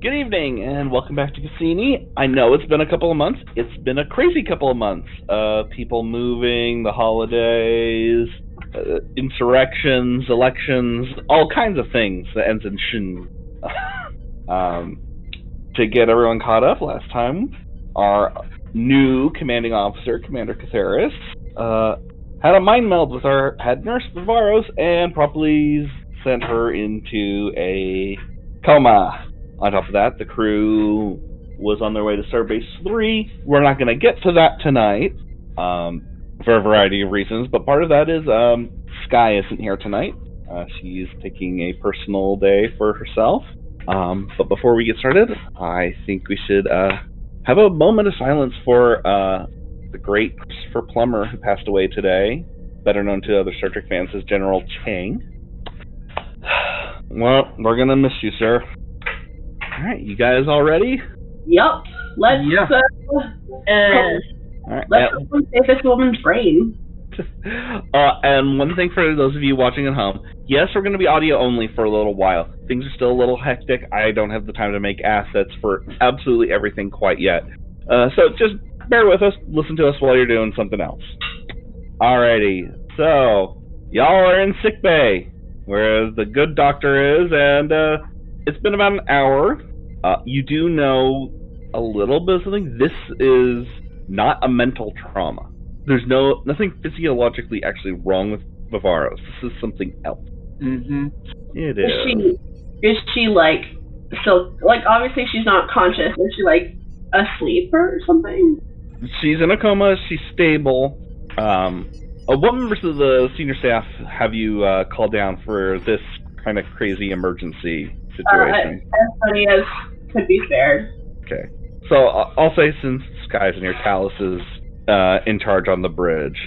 Good evening, and welcome back to Cassini. I know it's been a couple of months. It's been a crazy couple of months. People moving, the holidays, insurrections, elections, all kinds of things that ends in shin. To get everyone caught up, last time, our new commanding officer, Commander Katras, had a mind meld with our head nurse, Vivaros, and promptly sent her into a coma. On top of that, the crew was on their way to Starbase 3. We're not going to get to that tonight for a variety of reasons, but part of that is Sky isn't here tonight. She's taking a personal day for herself. But before we get started, I think we should have a moment of silence for the great Christopher Plummer, who passed away today, better known to other Star Trek fans as General Chang. Well, we're going to miss you, sir. All right, you guys all ready? Yep. Let's save this woman's brain. And one thing for those of you watching at home, yes, we're going to be audio only for a little while. Things are still a little hectic. I don't have the time to make assets for absolutely everything quite yet. So just bear with us. Listen to us while you're doing something else. Alrighty. So, y'all are in sickbay, where the good doctor is, and it's been about an hour. You do know a little bit of something. This is not a mental trauma. There's nothing physiologically actually wrong with Vivaros. This is something else. Mm-hmm. It is. Is she like, so, like, obviously she's not conscious. Is she, like, asleep or something? She's in a coma. She's stable. What members of the senior staff have you called down for this kind of crazy emergency situation? As many as could be spared. Okay. So I'll say, since Sky's in here, Talus is in charge on the bridge.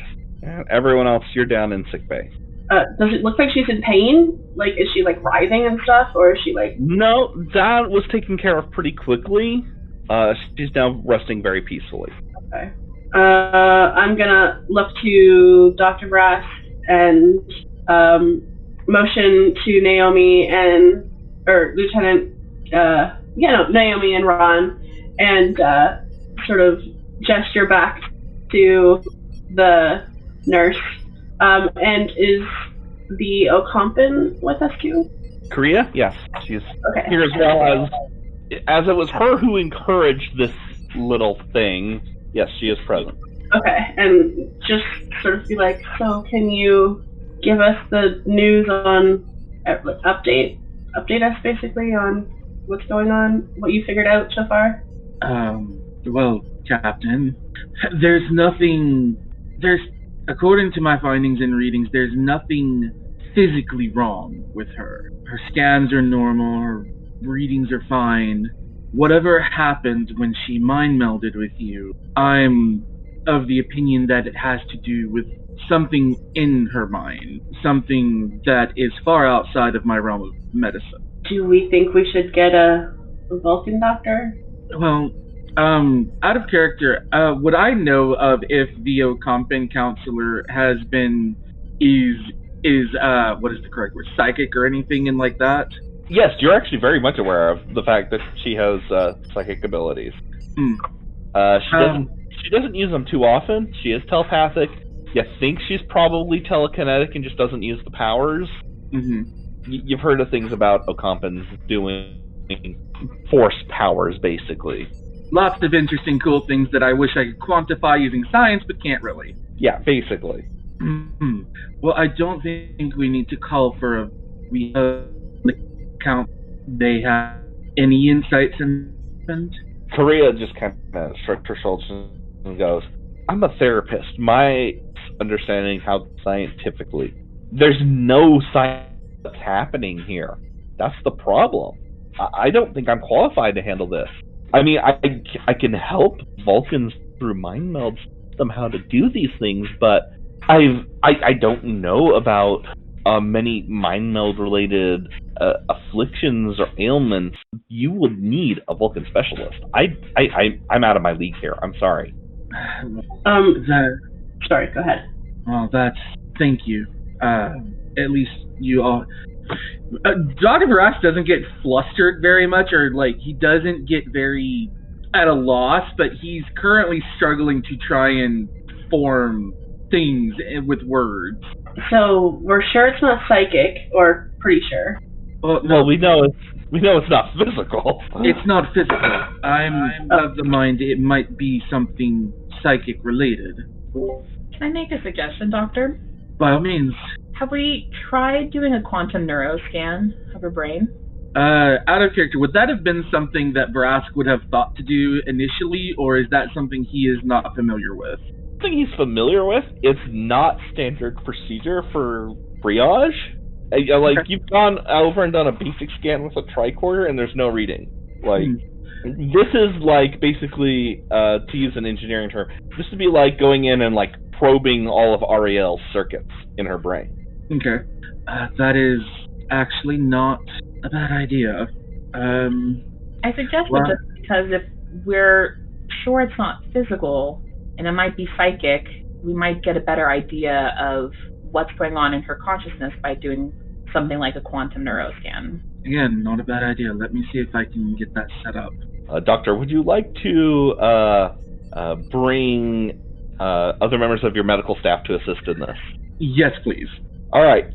And everyone else, you're down in sickbay. Does it look like she's in pain? Like, is she, like, writhing and stuff? Or is she, like... No, that was taken care of pretty quickly. She's now resting very peacefully. Okay. I'm gonna look to Dr. Brass and motion to Naomi or Lieutenant, Naomi and Ron, and sort of gesture back to the nurse. And is the Ocampan with us too? Korea? Yes, she's okay. Here as well as it was her who encouraged this little thing. Yes, she is present. Okay, and just sort of be like, so can you give us the news on, update us basically on what's going on, what you figured out so far? Well, Captain, according to my findings and readings, there's nothing physically wrong with her. Her scans are normal, her readings are fine. Whatever happened when she mind melded with you, I'm of the opinion that it has to do with something in her mind, something that is far outside of my realm of medicine. Do we think we should get a Vulcan doctor? Well, out of character, would I know of if the Ocampan counselor is what is the correct word, psychic or anything in like that? Yes, you're actually very much aware of the fact that she has psychic abilities. She doesn't use them too often. She is telepathic. You think she's probably telekinetic and just doesn't use the powers. Mm-hmm. You've heard of things about Ocampans doing force powers, basically. Lots of interesting, cool things that I wish I could quantify using science, but can't really. Yeah, basically. Mm-hmm. Well, I don't think we need to call for we count. They have any insights in it? Korea just kind of shrugged her shoulders and goes, I'm a therapist. My understanding how scientifically, there's no science that's happening here. That's the problem. I don't think I'm qualified to handle this. I mean, I can help Vulcans through mind melds somehow to do these things, but I don't know about many mind meld related afflictions or ailments. You would need a Vulcan specialist. I'm out of my league here. I'm sorry. Sorry, go ahead. Well, thank you. At least you all, Dr. Barash doesn't get flustered very much, or he doesn't get very at a loss, but he's currently struggling to try and form things with words. So we're sure it's not psychic, or pretty sure. Well, we know it's not physical. It's not physical. I'm of the mind it might be something psychic related. Can I make a suggestion, Doctor? By all means. Have we tried doing a quantum neuroscan of her brain? Out of character, would that have been something that Brask would have thought to do initially, or is that something he is not familiar with? Something he's familiar with. It's not standard procedure for triage. You've gone over and done a basic scan with a tricorder, and there's no reading. This is basically, to use an engineering term, this would be like going in and probing all of Ariel's circuits in her brain. Okay. That is actually not a bad idea. I suggested just because if we're sure it's not physical and it might be psychic, we might get a better idea of what's going on in her consciousness by doing something like a quantum neuroscan. Again, not a bad idea. Let me see if I can get that set up. Doctor, would you like to bring other members of your medical staff to assist in this? Yes, please. All right.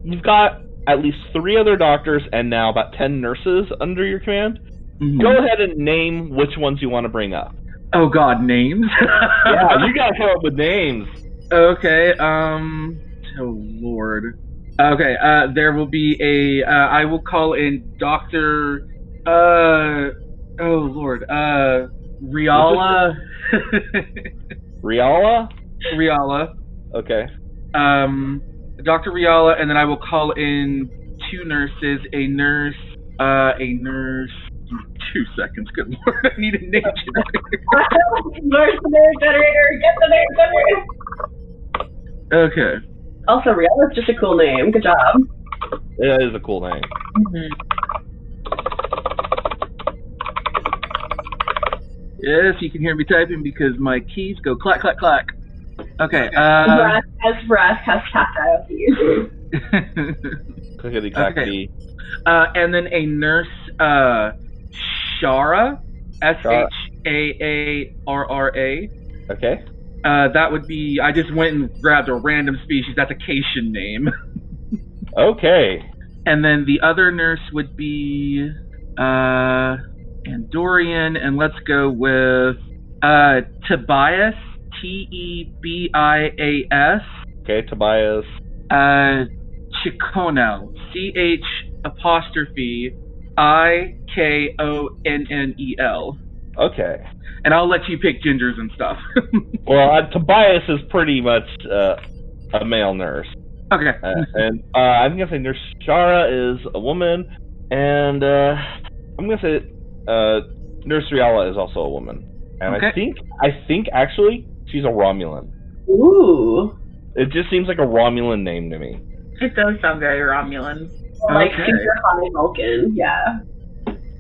You've got at least 3 other doctors and now about 10 nurses under your command. Mm-hmm. Go ahead and name which ones you want to bring up. Oh God, names? Yeah, you gotta come up with names. Okay. Oh Lord. Okay. There will be I will call in Dr. Oh Lord. Riala. Riala. Okay. Dr. Riala, and then I will call in 2 nurses. A nurse. 2 seconds. Good Lord, I need a name generator. Where's the name generator? Get the name generator. Okay. Also, Riala's just a cool name. Good job. It is a cool name. Mm-hmm. Yes, you can hear me typing because my keys go clack, clack, clack. Okay, Brask has tactile keys. Clickety clackety. Okay. And then a nurse, Shara, Shaarra. Okay. That would be, I just went and grabbed a random species. That's a Cation name. Okay. And then the other nurse would be Andorian, and let's go with Tobias, Tebias. Okay, Tobias. Chikonel, CHIKONNEL. Okay. And I'll let you pick gingers and stuff. Well, Tobias is pretty much a male nurse. Okay. And I'm going to say Nurse Shara is a woman, and I'm going to say Nurse Riala is also a woman. And okay. I think actually she's a Romulan. Ooh. It just seems like a Romulan name to me. It does sound very Romulan. Like super high Vulcan, yeah.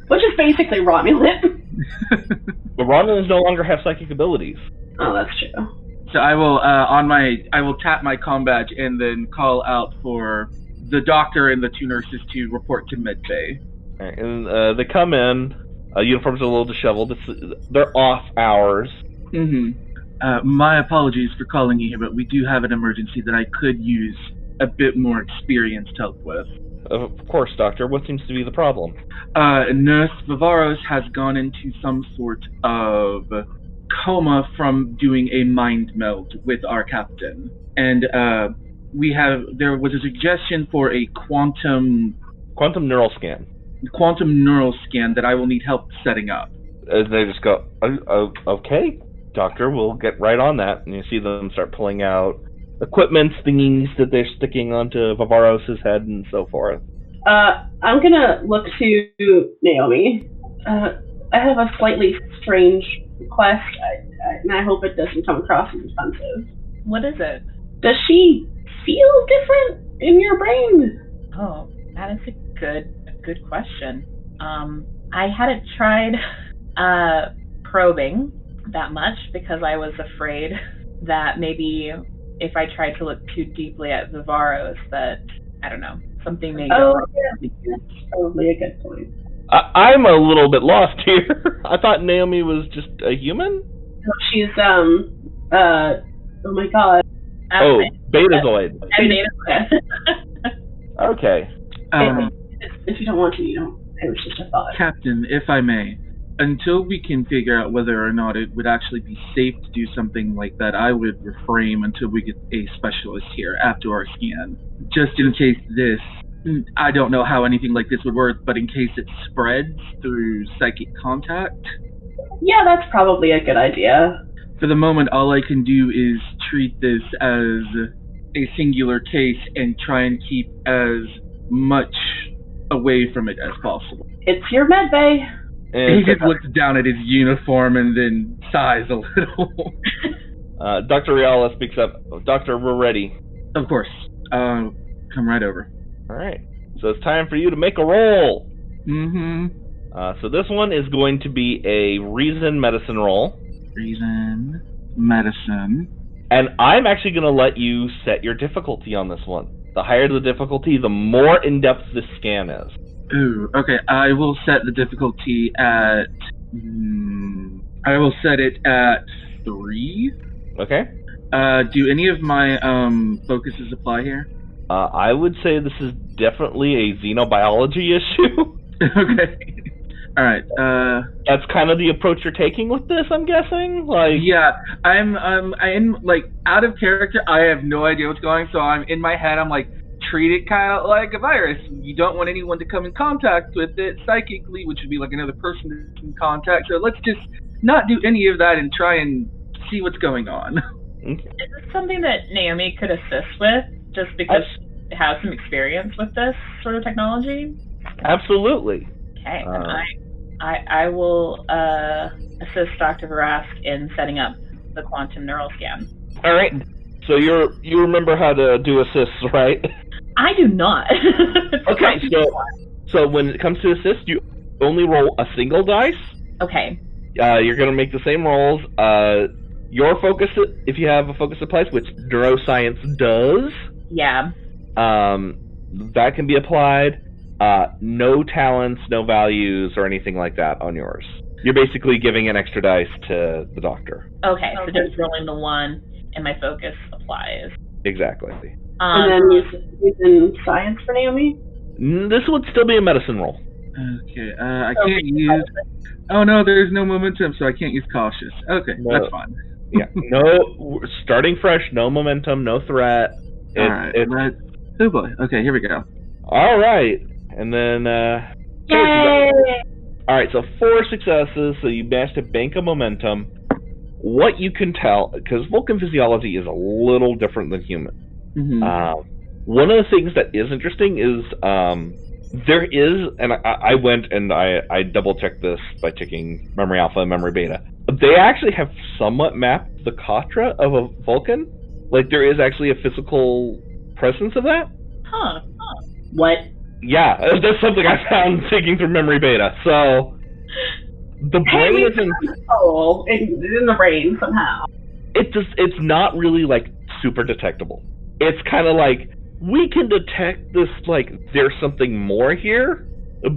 Which is basically Romulan. The Romulans no longer have psychic abilities. Oh, that's true. So I will I will tap my comm badge and then call out for the doctor and the 2 nurses to report to medbay. Right, and they come in. Uniforms are a little disheveled. They're off hours. Mm-hmm. My apologies for calling you here, but we do have an emergency that I could use a bit more experienced help with. Of course, Doctor. What seems to be the problem? Nurse Vivaros has gone into some sort of coma from doing a mind meld with our captain. And there was a suggestion for a quantum neural scan. Quantum neural scan that I will need help setting up. They just go, okay, Doctor, we'll get right on that. And you see them start pulling out equipment thingies that they're sticking onto Vivaros' head and so forth. I'm gonna look to Naomi. I have a slightly strange request, and I hope it doesn't come across as offensive. What is it? Does she feel different in your brain? Oh, that is a good question. I hadn't tried probing that much because I was afraid that maybe if I tried to look too deeply at Vivaros that I don't know, something may Oh, go. yeah, that's probably a good point. I'm a little bit lost here. I thought Naomi was just a human? No, she's, oh my god. Oh, Betazoid. Okay. If you don't want to, you don't. It was just a thought. Captain, if I may, until we can figure out whether or not it would actually be safe to do something like that, I would refrain until we get a specialist here after our scan. Just in case this, I don't know how anything like this would work, but in case it spreads through psychic contact. Yeah, that's probably a good idea. For the moment, all I can do is treat this as a singular case and try and keep as much away from it as possible. It's your med bay. He just looks down at his uniform and then sighs a little. Dr. Riala speaks up. Doctor, we're ready. Of course. Come right over. All right. So it's time for you to make a roll. Mm-hmm. So this one is going to be a reason medicine roll. Reason medicine. And I'm actually going to let you set your difficulty on this one. The higher the difficulty, the more in-depth this scan is. Ooh, okay. I will set the difficulty at... I will set it at 3. Okay. Do any of my focuses apply here? I would say this is definitely a xenobiology issue. Okay. All right. That's kind of the approach you're taking with this, I'm guessing. Like, yeah, I'm like out of character. I have no idea what's going. So I'm in my head. I'm like, treat it kind of like a virus. You don't want anyone to come in contact with it psychically, which would be like another person in contact. So let's just not do any of that and try and see what's going on. Okay. Is this something that Naomi could assist with, just because she has some experience with this sort of technology? Absolutely. Okay, I will assist Dr. Varask in setting up the quantum neural scan. All right. So you remember how to do assists, right? I do not. Okay. So when it comes to assist, you only roll a single dice. Okay. You're gonna make the same rolls. Your focus, if you have a focus applies, which neuroscience does. Yeah. That can be applied. No talents, no values, or anything like that on yours. You're basically giving an extra dice to the doctor. Okay, so just rolling the one, and my focus applies. Exactly. And then using science for Naomi? This would still be a medicine roll. Okay, I can't use... Oh no, there's no momentum, so I can't use cautious. Okay, no. That's fine. Yeah, no, starting fresh, no momentum, no threat. Alright, oh boy, okay, here we go. Alright, and then... Yay! Alright, so 4 successes, so you managed to bank a momentum. What you can tell, because Vulcan physiology is a little different than human. Mm-hmm. One of the things that is interesting is there is, and I went and I double-checked this by checking memory alpha and memory beta. They actually have somewhat mapped the Katra of a Vulcan. Like, there is actually a physical presence of that. Huh. What? Yeah, that's something I found digging through memory beta. So, the brain isn't... Oh, it's in the brain somehow. It's not really, like, super detectable. It's kind of like, we can detect this, like, there's something more here,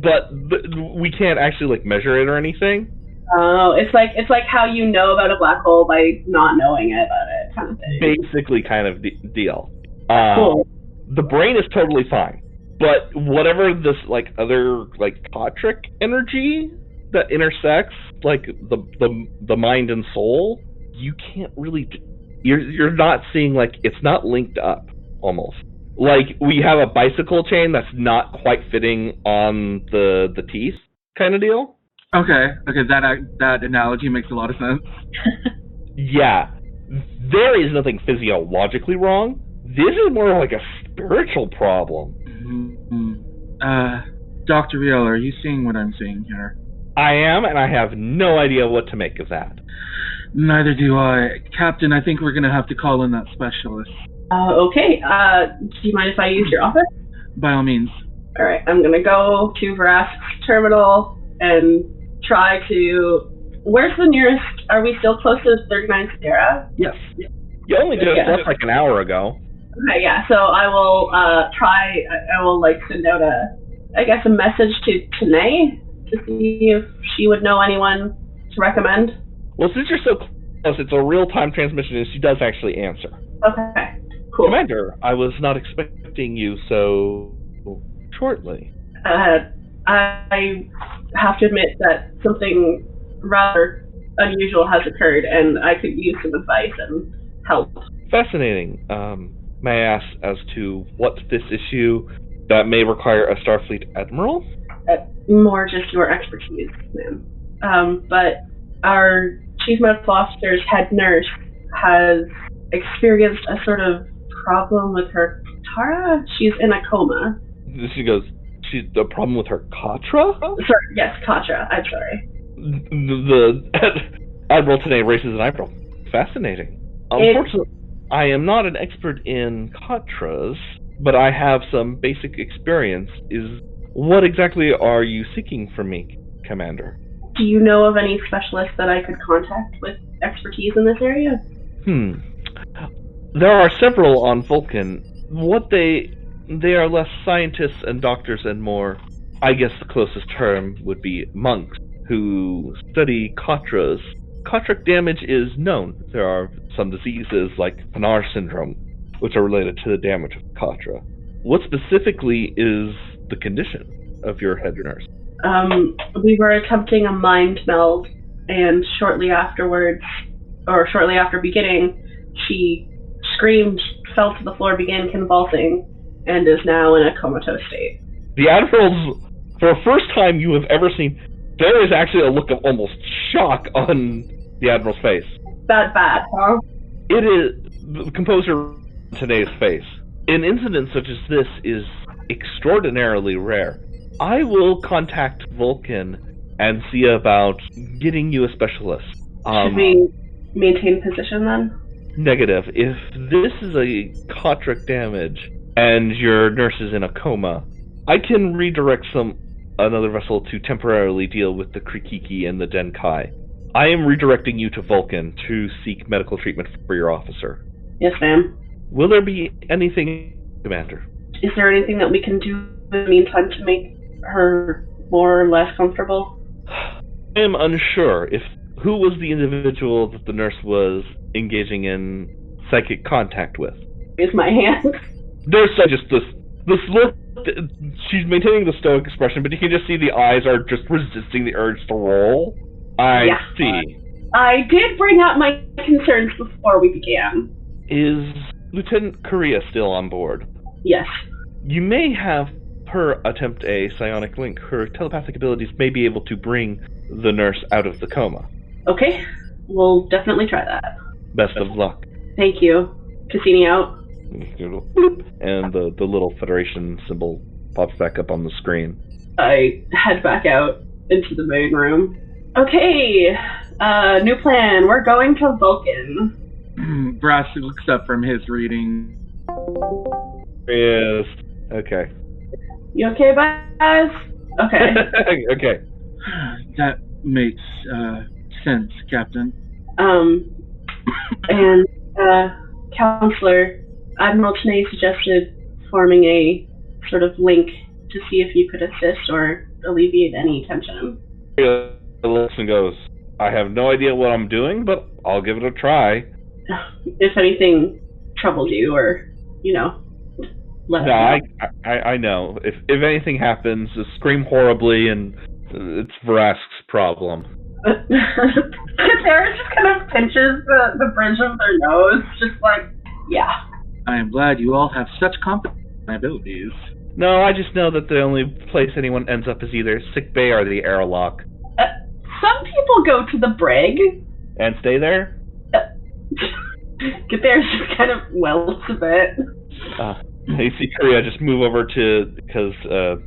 but we can't actually, like, measure it or anything. Oh, it's like how you know about a black hole by not knowing about it, kind of thing. Basically, kind of deal. Cool. The brain is totally fine, but whatever this, like, other, like, Katric energy that intersects, like, the mind and soul, you can't really... You're not seeing, like, it's not linked up, almost. Like, we have a bicycle chain that's not quite fitting on the teeth kind of deal. Okay, that analogy makes a lot of sense. Yeah. There is nothing physiologically wrong. This is more like a spiritual problem. Mm-hmm. Dr. Riel, are you seeing what I'm seeing here? I am, and I have no idea what to make of that. Neither do I. Captain, I think we're going to have to call in that specialist. Okay. Do you mind if I use your office? By all means. All right. I'm going to go to Varask's terminal and try to... Where's the nearest... Are we still close to 39 Sierra? Yes. You only just left like an hour ago. Okay, yeah. So I will try. I will send out a message to Tanae to see if she would know anyone to recommend. Well, since you're so close, it's a real-time transmission, and she does actually answer. Okay, cool. Commander, I was not expecting you so shortly. I have to admit that something rather unusual has occurred, and I could use some advice and help. Fascinating. May I ask as to what's this issue that may require a Starfleet admiral? More just your expertise, ma'am. But our Chief Medical Officer's head nurse has experienced a sort of problem with her Katara. She's in a coma. She goes, she's the problem with her Katra? Sorry, yes, Katra. I'm sorry. The Admiral today raises an eyebrow. Fascinating. Unfortunately, I am not an expert in Katras, but I have some basic experience. What exactly are you seeking from me, Commander? Do you know of any specialists that I could contact with expertise in this area? There are several on Vulcan. They are less scientists and doctors and more, I guess the closest term would be monks, who study Katras. Katrak damage is known. There are some diseases like Panar syndrome, which are related to the damage of Katra. What specifically is the condition of your head nurse? We were attempting a mind meld, and shortly after beginning, she screamed, fell to the floor, began convulsing, and is now in a comatose state. The Admiral's, for the first time you have ever seen, there is actually a look of almost shock on the Admiral's face. That bad, huh? It is the composer today's face. An incident such as this is extraordinarily rare. I will contact Vulcan and see about getting you a specialist. Should we maintain position then? Negative. If this is a Katrak damage and your nurse is in a coma, I can redirect another vessel to temporarily deal with the Krikiki and the Denkai. I am redirecting you to Vulcan to seek medical treatment for your officer. Yes, ma'am. Will there be anything, Commander? Is there anything that we can do in the meantime to make her more or less comfortable? I am unsure who was the individual that the nurse was engaging in psychic contact with. Raise my hand. There's just this look. She's maintaining the stoic expression, but you can just see the eyes are just resisting the urge to roll. I see. I did bring up my concerns before we began. Is Lieutenant Korea still on board? Yes. You may have her attempt a psionic link. Her telepathic abilities may be able to bring the nurse out of the coma. Okay. We'll definitely try that. Best of luck. Thank you. Cassini out. And the little Federation symbol pops back up on the screen. I head back out into the main room. Okay, new plan. We're going to Vulcan. Brass looks up from his reading. Yes. Okay. You okay, guys? Okay. Okay. That makes sense, Captain. And Counselor, Admiral Tanae suggested forming a sort of link to see if you could assist or alleviate any tension. Looks and goes, I have no idea what I'm doing, but I'll give it a try. If anything troubles you, or, let us know. I know. If anything happens, just scream horribly, and it's Vrask's problem. Katara just kind of pinches the bridge of their nose, just like, yeah. I am glad you all have such confidence in my abilities. No, I just know that the only place anyone ends up is either sick bay or the airlock. Some people go to the brig. And stay there? Katara's just kind of welts a bit. You see Korea just move over because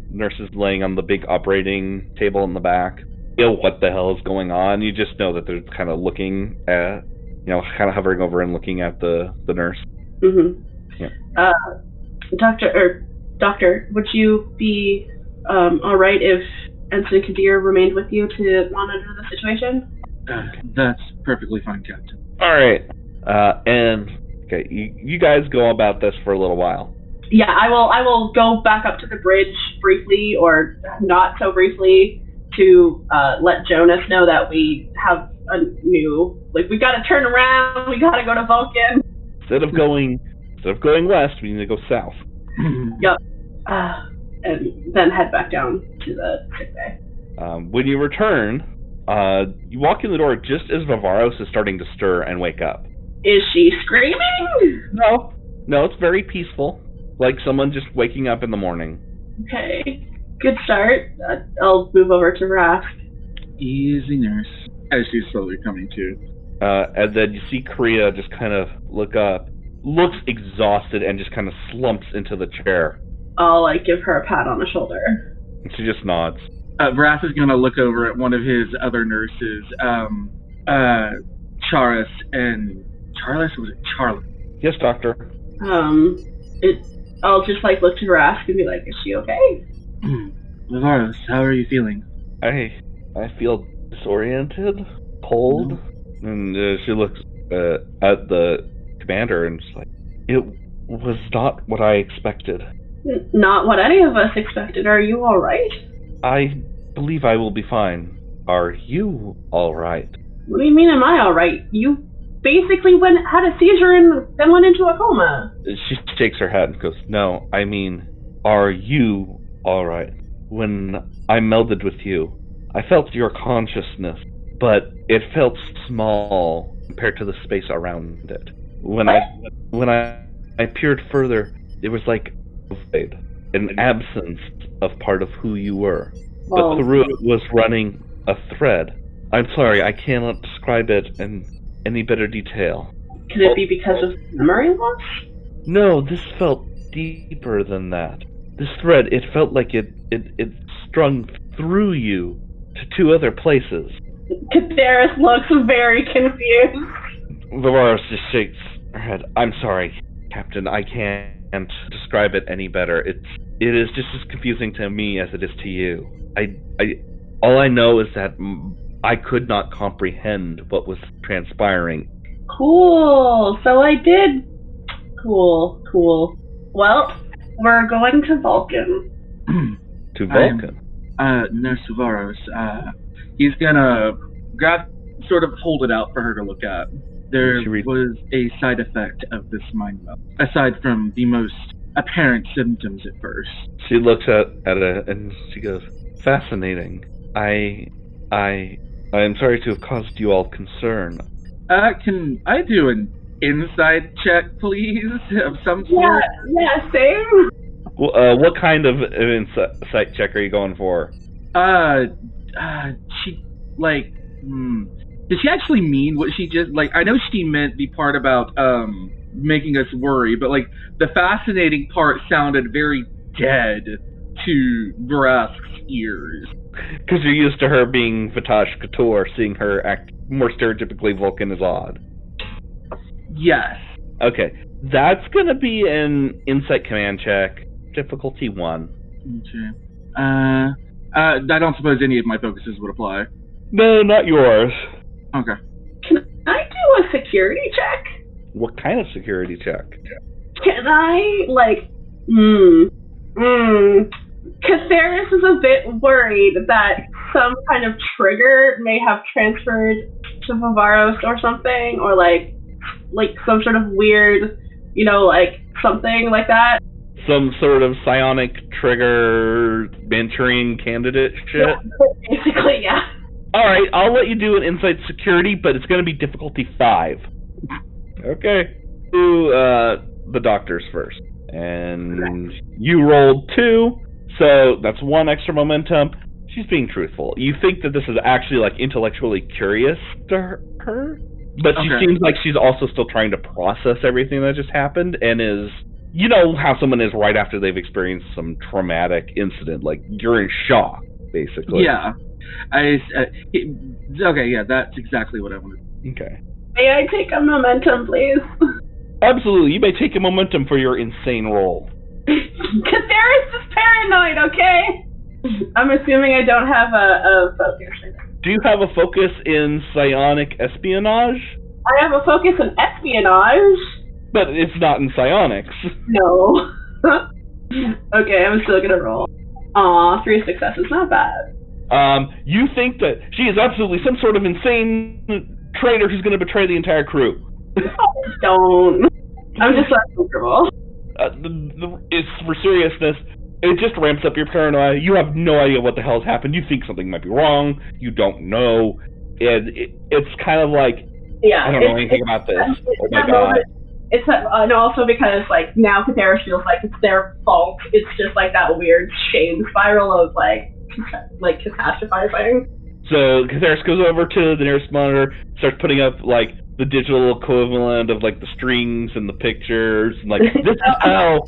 nurse is laying on the big operating table in the back. You know what the hell is going on. You just know that they're kind of looking at, kind of hovering over and looking at the nurse. Mm-hmm. Yeah. Doctor, would you be alright if Ensign Kadir remained with you to monitor the situation? That's perfectly fine, Captain. Alright. And Okay, you guys go about this for a little while. Yeah, I will go back up to the bridge briefly, or not so briefly, to let Jonas know that we have a new, like, we gotta turn around, we gotta go to Vulcan. Instead of going west, we need to go south. Yep. And then head back down to the sick bay. When you return, you walk in the door just as Vivaros is starting to stir and wake up. Is she screaming? No, it's very peaceful. Like someone just waking up in the morning. Okay, good start. I'll move over to Rask. Easy, nurse. As she's slowly coming to. And then you see Korea just kind of look up, looks exhausted, and just kind of slumps into the chair. I'll give her a pat on the shoulder. And she just nods. Wrath is going to look over at one of his other nurses, Charis, and Charles? Was it Charlie? Yes, doctor. I'll just look to Rask and be like, is she okay? Vivaros, how are you feeling? I feel disoriented, cold, and she looks at the commander and is like, it was not what I expected. Not what any of us expected. Are you all right? I believe I will be fine. Are you all right? What do you mean, am I all right? You basically had a seizure and then went into a coma. She shakes her head and goes, no, I mean, are you all right? When I melded with you, I felt your consciousness, but it felt small compared to the space around it. When I peered further, it was like a void, an absence of part of who you were. Well, but through it was running a thread. I'm sorry, I cannot describe it in any better detail. Could it be because of memory loss? No, this felt deeper than that. This thread, it felt like it strung through you to two other places. Katras looks very confused. Vivaros just shakes her head. I'm sorry, Captain, I can't describe it any better. It is just as confusing to me as it is to you. All I know is that I could not comprehend what was transpiring. Cool. So I did. Cool. Well, we're going to Vulcan. To Vulcan? Nurse Vivaros, he's gonna sort of hold it out for her to look at. There was a side effect of this mind meld, aside from the most apparent symptoms at first. She looks at it and she goes, fascinating. I'm sorry to have caused you all concern. Can I do an insight check, please, of some sort? Yeah, same. What kind of insight check are you going for? Did she actually mean what she just, I know she meant the part about, making us worry, but, the fascinating part sounded very dead to Vrask's ears. Because you're used to her being Vatash Couture, seeing her act more stereotypically Vulcan is odd. Yes. Okay, that's gonna be an insight command check, difficulty 1. Okay. I don't suppose any of my focuses would apply. No, not yours. Okay. Can I do a security check? What kind of security check? Can I, Katras is a bit worried that some kind of trigger may have transferred to Vivaros or something, or some sort of weird, something like that. Some sort of psionic trigger Manchurian candidate shit? Yeah, basically, yeah. Alright, I'll let you do an insight security, but it's going to be difficulty 5. Okay. Do the doctors first. And you rolled 2, so that's 1 extra momentum. She's being truthful. You think that this is actually, intellectually curious to her, but she seems like she's also still trying to process everything that just happened, and is... You know how someone is right after they've experienced some traumatic incident. You're in shock, basically. Yeah. That's exactly what I wanted. Okay. May I take a momentum, please? Absolutely. You may take a momentum for your insane roll. Katras is paranoid, okay? I'm assuming I don't have a focus. Do you have a focus in psionic espionage? I have a focus in espionage. But it's not in psionics. No. Okay, I'm still gonna roll. Aw, 3 successes, not bad. You think that she is absolutely some sort of insane traitor who's going to betray the entire crew. Don't. I'm just not comfortable. It's for seriousness. It just ramps up your paranoia. You have no idea what the hell's happened. You think something might be wrong. You don't know. And it's kind of like, yeah, I don't know anything about this. Oh my god. And also because, like, now Katras feels like it's their fault. It's just like that weird shame spiral of, like catastrophizing. So Katras goes over to the nearest monitor, starts putting up, like, the digital equivalent of, like, the strings and the pictures, and, like, this is how...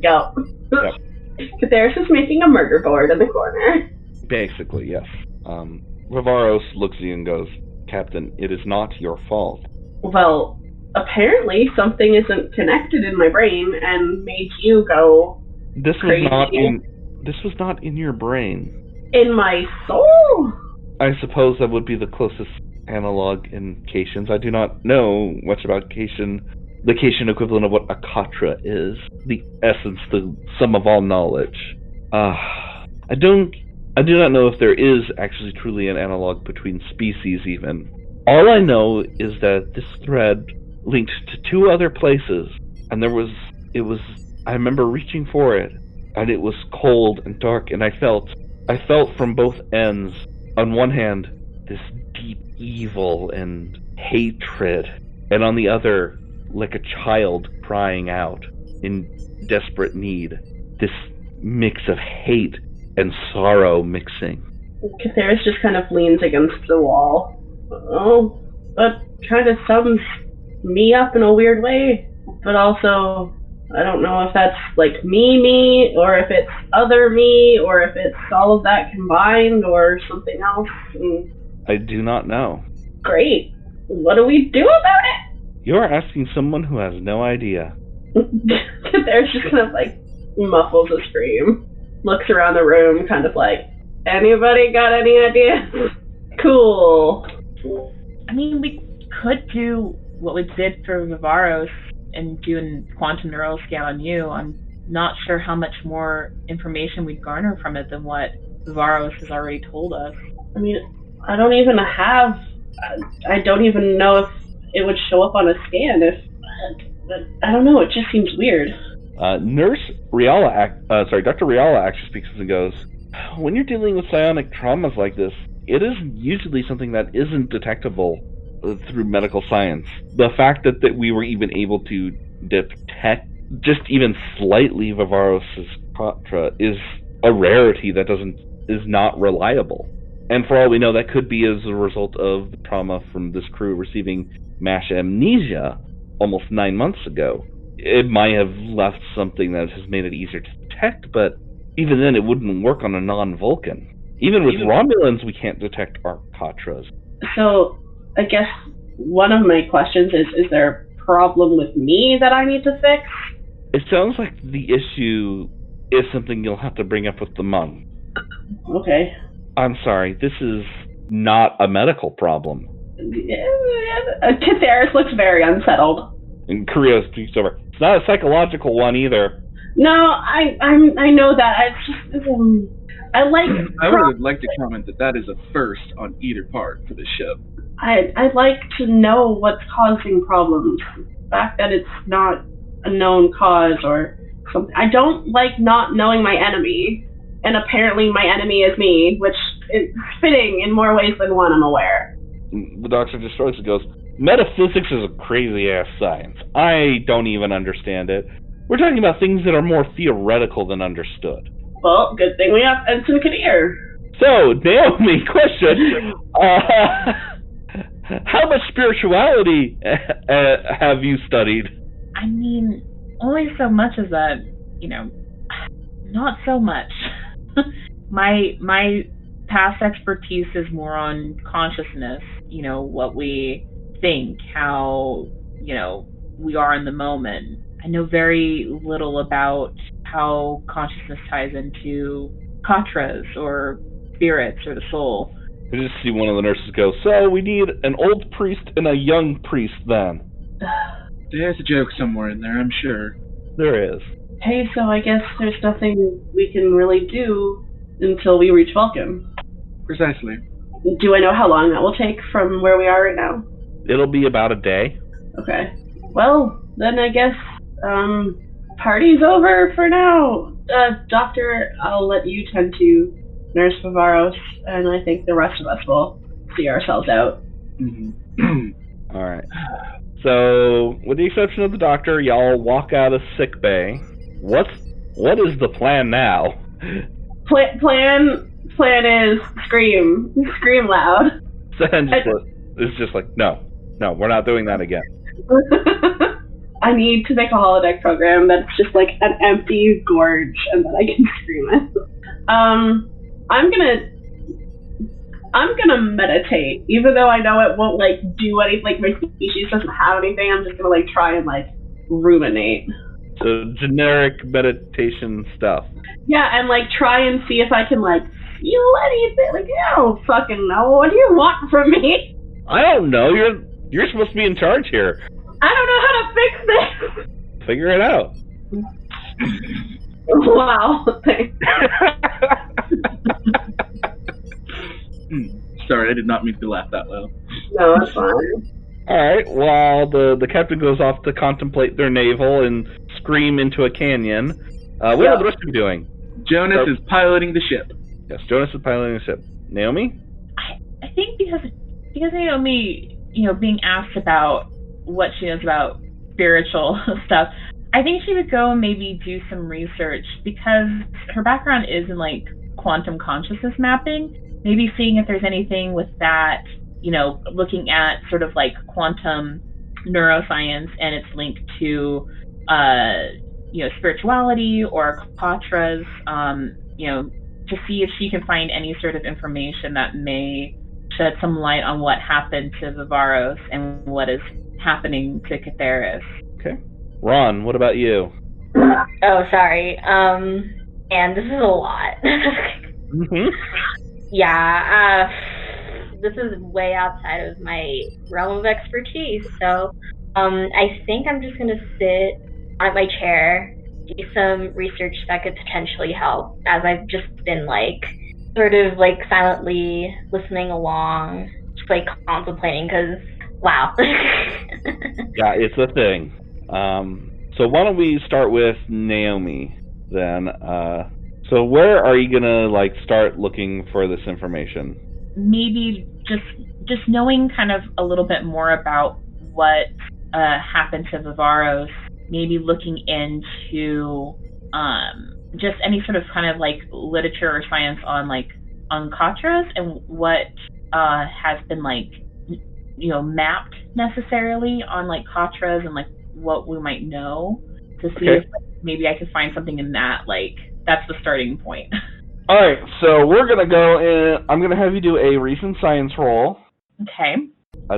Go. Yep. Katras is making a murder board in the corner. Basically, yes. Vivaros looks at you and goes, Captain, it is not your fault. Well, apparently something isn't connected in my brain and made you go crazy. This was not in your brain. In my soul? I suppose that would be the closest analog in Cations. I do not know much about Cation, the Cation equivalent of what a Katra is. The essence, the sum of all knowledge. I do not know if there is actually truly an analog between species even. All I know is that this thread linked to 2 other places, and I remember reaching for it, and it was cold and dark, and I felt from both ends, on one hand, this deep evil and hatred, and on the other, like a child crying out in desperate need, this mix of hate and sorrow mixing. Katras just kind of leans against the wall. Oh, that kind of sums me up in a weird way, but also I don't know if that's like me, or if it's other me, or if it's all of that combined, or something else. I do not know. Great. What do we do about it? You're asking someone who has no idea. There's just kind of like muffles a scream, looks around the room, kind of like, anybody got any ideas? Cool. I mean, we could do what we did for Vivaros and do a quantum neural scan on you. I'm not sure how much more information we'd garner from it than what Vivaros has already told us. I mean, I don't even know if it would show up on a scan. I don't know, it just seems weird. Dr. Riala actually speaks and goes, when you're dealing with psionic traumas like this, it is usually something that isn't detectable through medical science. The fact that we were even able to detect just even slightly Vivaros' Katra is a rarity that is not reliable. And for all we know, that could be as a result of the trauma from this crew receiving MASH amnesia almost 9 months ago. It might have left something that has made it easier to detect, but even then it wouldn't work on a non-Vulcan. Even with Romulans, we can't detect our Katras. So, I guess one of my questions is there a problem with me that I need to fix? It sounds like the issue is something you'll have to bring up with the monk. Okay. I'm sorry, this is not a medical problem. Katras looks very unsettled. And Korea speaks over. It's not a psychological one either. No, I know that. I would like to comment that is a first on either part for the ship. I'd like to know what's causing problems. The fact that it's not a known cause or something. I don't like not knowing my enemy. And apparently my enemy is me, which is fitting in more ways than one, I'm aware. The doctor just shrugs and goes, metaphysics is a crazy-ass science. I don't even understand it. We're talking about things that are more theoretical than understood. Well, good thing we have Ensign Kadir. So, Naomi, question. How much spirituality have you studied? I mean, only so much as that, not so much. My past expertise is more on consciousness, what we think, how, we are in the moment. I know very little about how consciousness ties into Katras or spirits or the soul. We just see one of the nurses go, so we need an old priest and a young priest then. There's a joke somewhere in there, I'm sure. There is. Hey, so I guess there's nothing we can really do until we reach Vulcan. Precisely. Do I know how long that will take from where we are right now? It'll be about a day. Okay. Well, then I guess, party's over for now. Doctor, I'll let you tend to Nurse Vivaros, and I think the rest of us will see ourselves out. Mm-hmm. Alright. So, with the exception of the doctor, y'all walk out of sick bay. What is the plan now? Plan is scream loud. Sen is just like, no, we're not doing that again. I need to make a holodeck program that's just like an empty gorge, and then I can scream it. I'm gonna meditate, even though I know it won't like do anything. Like my species doesn't have anything. I'm just gonna like try and like ruminate. So generic meditation stuff. Yeah, and like try and see if I can like feel anything. Like I don't fucking know. What do you want from me? I don't know. You're supposed to be in charge here. I don't know how to fix this. Figure it out. Wow. Thanks. Sorry, I did not mean to laugh that loud. No, it's fine. Alright, while the captain goes off to contemplate their naval and scream into a canyon, what are the rest of you doing? Jonas is piloting the ship. Yes, Jonas is piloting the ship. Naomi? I think because Naomi, being asked about what she knows about spiritual stuff, I think she would go and maybe do some research because her background is in like quantum consciousness mapping. Maybe seeing if there's anything with that, looking at sort of like quantum neuroscience and its link to, spirituality or Katras, to see if she can find any sort of information that may shed some light on what happened to Vivaros and what is happening to Katras. Okay. Ron, what about you? Oh, sorry. And this is a lot. Mm-hmm. Yeah, this is way outside of my realm of expertise, so I think I'm just gonna sit on my chair, do some research that could potentially help, as I've just been sort of silently listening along, just contemplating, because wow. Yeah, it's a thing. So why don't we start with Naomi then? So where are you gonna start looking for this information? Maybe just knowing kind of a little bit more about what happened to Vivaros. Maybe looking into just any sort of kind of literature or science on Katras and what has been mapped necessarily on Katras and what we might know to see if maybe I could find something in that. That's the starting point. All right, so we're gonna go in. I'm gonna have you do a recent science roll. Okay.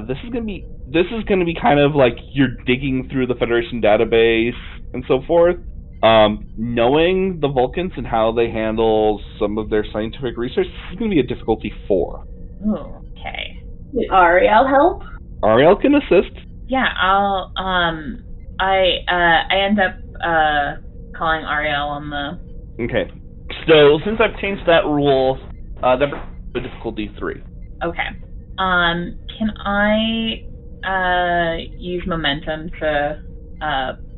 This is gonna be kind of you're digging through the Federation database and so forth. Knowing the Vulcans and how they handle some of their scientific research, this is gonna be a difficulty 4. Oh, okay. Did Ariel help? Ariel can assist. Yeah, I'll. I end up calling Ariel on the. Okay. So since I've changed that rule, that brings the difficulty 3. Okay. Can I use momentum to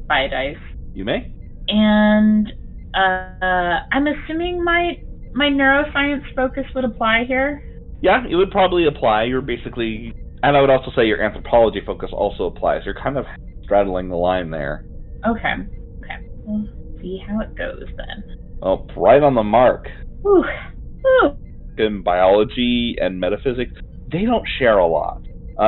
buy dice? You may. And I'm assuming my neuroscience focus would apply here? Yeah, it would probably apply. You're basically, and I would also say your anthropology focus also applies. You're kind of straddling the line there. Okay. We'll see how it goes then. Well, right on the mark. Whew. In biology and metaphysics, they don't share a lot.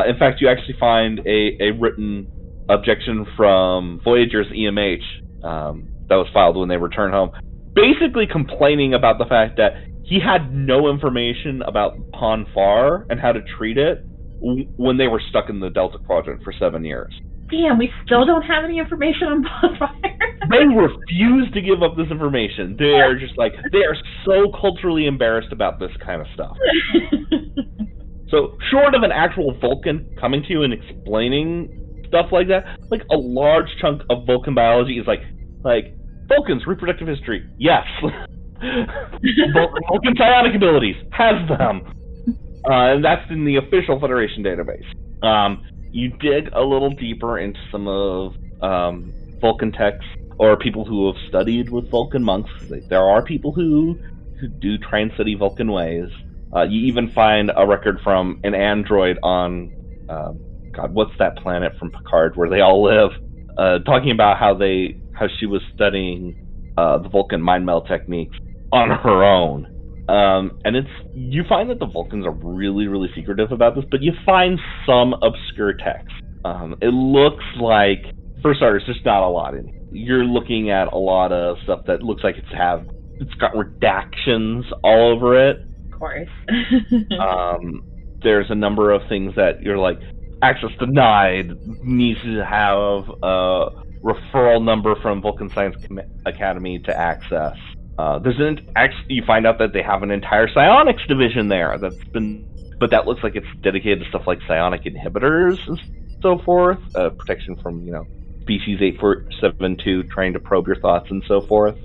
In fact, you actually find a written objection from Voyager's EMH that was filed when they returned home, basically complaining about the fact that he had no information about Pon Farr and how to treat it when they were stuck in the Delta Quadrant for 7 years. Damn, we still don't have any information on Pon Farr. They refuse to give up this information. They are just they are so culturally embarrassed about this kind of stuff. So, short of an actual Vulcan coming to you and explaining stuff like that. Like a large chunk of Vulcan biology is like Vulcan's reproductive history. Yes. Vulcan psionic abilities has them. And that's in the official Federation database. You dig a little deeper into some of Vulcan texts or people who have studied with Vulcan monks. There are people who do try and study Vulcan ways. You even find a record from an android on, what's that planet from Picard where they all live? Talking about how she was studying the Vulcan mind meld techniques on her own. And you find that the Vulcans are really, really secretive about this, but you find some obscure text. It looks like, for starters, there's not a lot in it. You're looking at a lot of stuff that looks like it's got redactions all over it. Of course. There's a number of things that you're like, access denied, needs to have a referral number from Vulcan Science Academy to access. You find out that they have an entire psionics division there but that looks like it's dedicated to stuff like psionic inhibitors and so forth, protection from, species 8472 trying to probe your thoughts and so forth.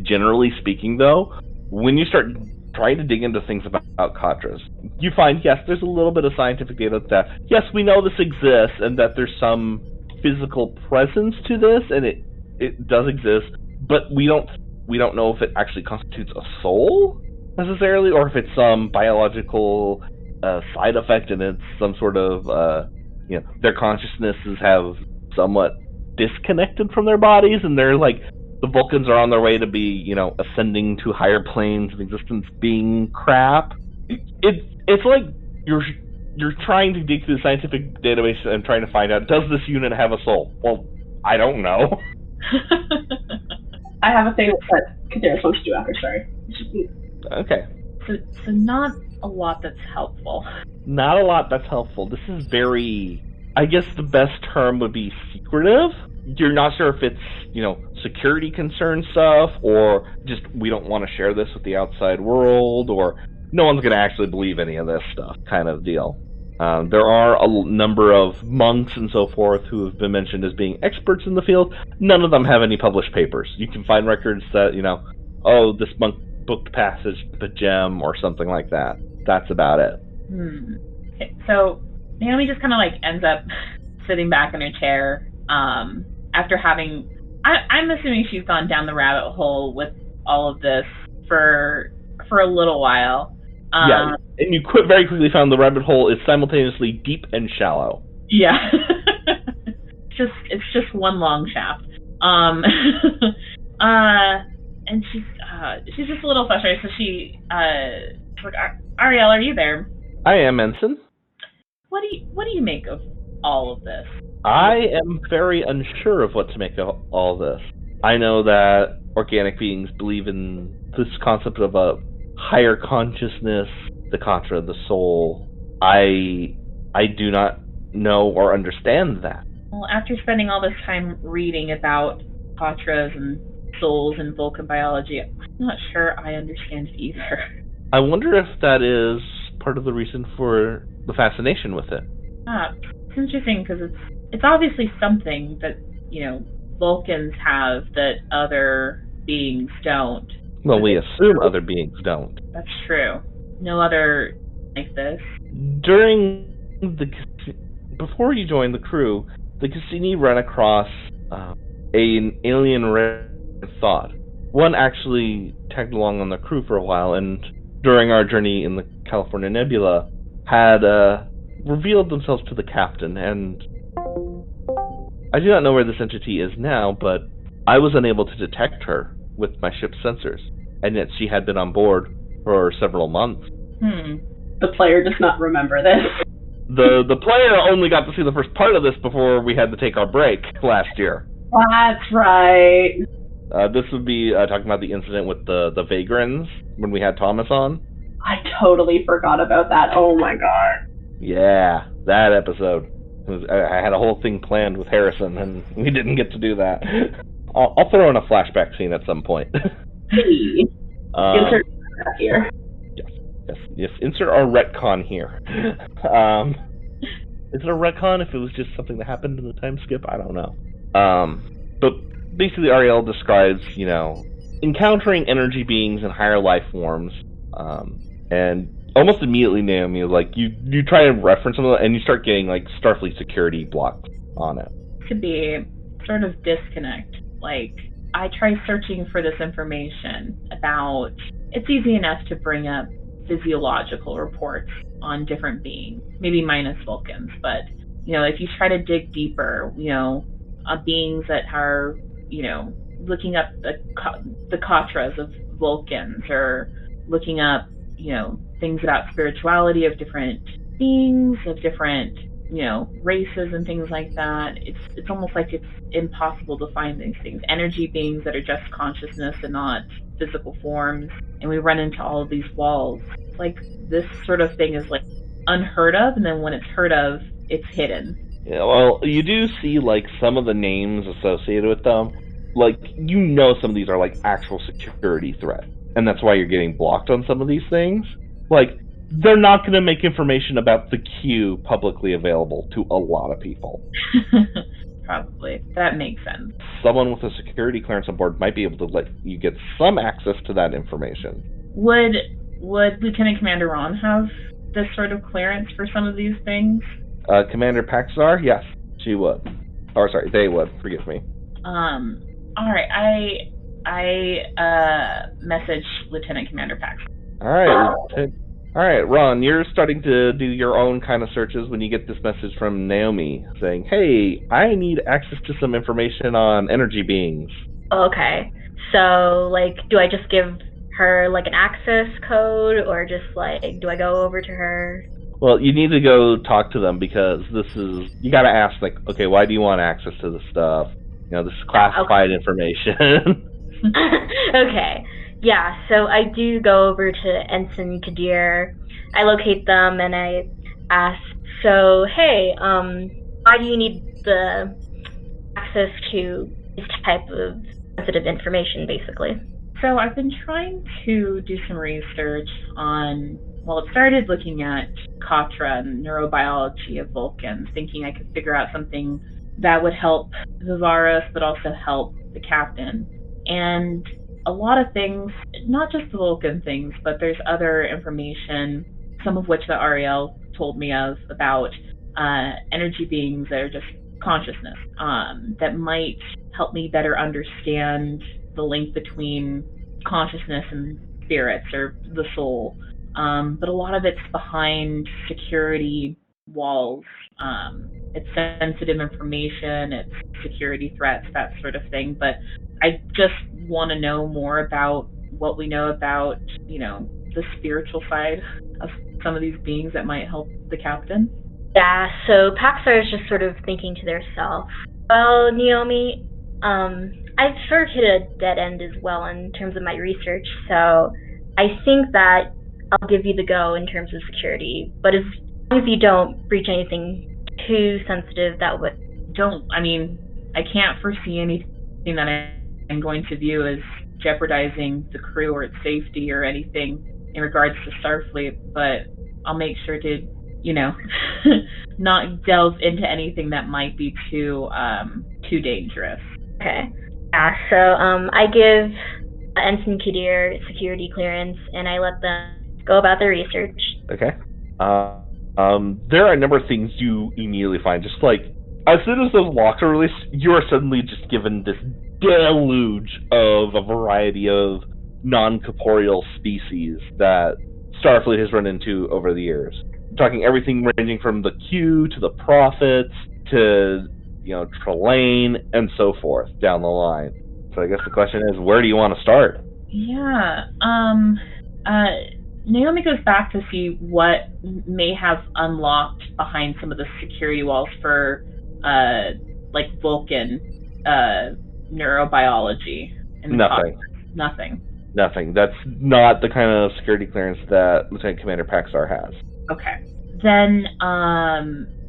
Generally speaking, though, when you start trying to dig into things about Katras, you find, yes, there's a little bit of scientific data that, yes, we know this exists and that there's some physical presence to this, and it does exist, but we don't know if it actually constitutes a soul necessarily, or if it's some biological side effect, and it's some sort of their consciousnesses have somewhat disconnected from their bodies, and they're like, the Vulcans are on their way to be, ascending to higher planes of existence, being crap. It's like you're trying to dig through the scientific database and trying to find out, does this unit have a soul? Well, I don't know. I have a thing that Katras wants to do after, sorry. Okay. So not a lot that's helpful. Not a lot that's helpful. This is very, I guess the best term would be secretive. You're not sure if it's, security concern stuff, or just we don't want to share this with the outside world, or no one's going to actually believe any of this stuff kind of deal. There are a number of monks and so forth who have been mentioned as being experts in the field. None of them have any published papers. You can find records that, this monk booked passage to a gem or something like that. That's about it. Okay, so Naomi just kind of ends up sitting back in her chair after having... I'm assuming she's gone down the rabbit hole with all of this for a little while. Yeah, and you very quickly found the rabbit hole is simultaneously deep and shallow. Yeah. It's just one long shaft. And she's just a little frustrated, so she's like, Ariel, are you there? I am, Ensign. What do you make of all of this? I am very unsure of what to make of all this. I know that organic beings believe in this concept of a higher consciousness, the Katra, the soul. I do not know or understand that. Well, after spending all this time reading about Katras and souls and Vulcan biology, I'm not sure I understand either. I wonder if that is part of the reason for the fascination with it. It's interesting because it's obviously something that, Vulcans have that other beings don't. Well, we assume other beings don't. That's true. No other like this. Before you joined the crew, the Cassini ran across an alien rare thought. One actually tagged along on the crew for a while, and during our journey in the California Nebula, had revealed themselves to the captain, and I do not know where this entity is now, but I was unable to detect her with my ship's sensors, and yet she had been on board for several months. The player does not remember this. The player only got to see the first part of this before we had to take our break last year. That's right. This would be talking about the incident with the Vagrants when we had Thomas on. I totally forgot about that. Oh my god. Yeah, that episode. I had a whole thing planned with Harrison, and we didn't get to do that. I'll throw in a flashback scene at some point. Insert here. Yes. Insert our retcon here. Is it a retcon if it was just something that happened in the time skip? I don't know. But basically, Ariel describes, encountering energy beings and higher life forms, and almost immediately, Naomi, like you try to reference them, and you start getting like Starfleet security blocks on it. Could be sort of disconnect. Like, I try searching for this information about. It's easy enough to bring up physiological reports on different beings, maybe minus Vulcans, but if you try to dig deeper, beings that are, looking up the Katras of Vulcans, or looking up, things about spirituality of different beings, of different, races and things like that. It's almost like it's impossible to find these things. Energy beings that are just consciousness and not physical forms, and we run into all of these walls. Like, this sort of thing is like unheard of, and then when it's heard of, it's hidden. Yeah, well, you do see like some of the names associated with them. Like, some of these are like actual security threats, and that's why you're getting blocked on some of these things. Like, they're not going to make information about the Q publicly available to a lot of people. Probably. That makes sense. Someone with a security clearance on board might be able to let you get some access to that information. Would Lieutenant Commander Ron have this sort of clearance for some of these things? Commander Paxar? Yes, she would. Or sorry, they would. Forgive me. Alright, I message Lieutenant Commander Paxar. Alright, Ron, you're starting to do your own kind of searches when you get this message from Naomi saying, hey, I need access to some information on energy beings. Okay. So, like, do I just give her, like, an access code, or just, like, do I go over to her? Well, you need to go talk to them, because you gotta ask, like, okay, why do you want access to this stuff? This is classified information. Okay. Yeah, so I do go over to Ensign Kadir. I locate them and I ask, so, hey, why do you need the access to this type of sensitive information, basically? So I've been trying to do some research on, it started looking at Katras and neurobiology of Vulcans, thinking I could figure out something that would help Vivaros, but also help the captain. And a lot of things, not just the Vulcan things, but there's other information, some of which that Ariel told me of, about energy beings that are just consciousness, that might help me better understand the link between consciousness and spirits, or the soul. But a lot of it's behind security walls. It's sensitive information, it's security threats, that sort of thing. But I just want to know more about what we know about, the spiritual side of some of these beings that might help the captain. Yeah, so Paxar is just sort of thinking to themselves, well, Naomi, I've sort of hit a dead end as well in terms of my research, so I think that I'll give you the go in terms of security, but as long as you don't breach anything too sensitive, that would... I can't foresee anything that I'm going to view as jeopardizing the crew or its safety or anything in regards to Starfleet, but I'll make sure to, not delve into anything that might be too dangerous. Okay. Yeah, so I give Ensign Kadir security clearance, and I let them go about their research. Okay. There are a number of things you immediately find. Just like, as soon as those locks are released, you are suddenly just given this deluge of a variety of non-corporeal species that Starfleet has run into over the years. I'm talking everything ranging from the Q to the Prophets to, Trelane and so forth down the line. So I guess the question is, where do you want to start? Yeah, Naomi goes back to see what may have unlocked behind some of the security walls for, Vulcan neurobiology. Nothing. That's not the kind of security clearance that Lieutenant Commander Paxar has. Okay. Then,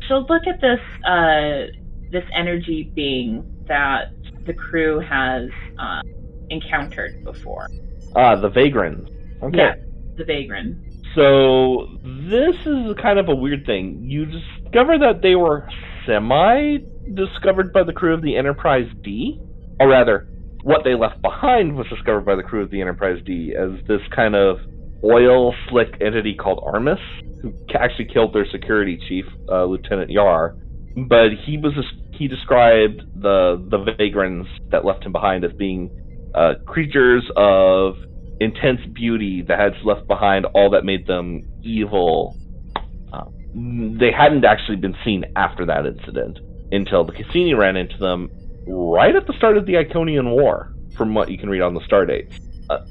she'll look at this energy being that the crew has encountered before. The Vagrant. Okay. Yeah, the Vagrant. So this is kind of a weird thing. You discover that they were semi-discovered by the crew of the Enterprise D, or rather, what they left behind was discovered by the crew of the Enterprise D as this kind of oil slick entity called Armis, who actually killed their security chief, Lieutenant Yar. But he described the vagrants that left him behind as being creatures of intense beauty that had left behind all that made them evil. They hadn't actually been seen after that incident until the Cassini ran into them right at the start of the Iconian War, from what you can read on the stardates,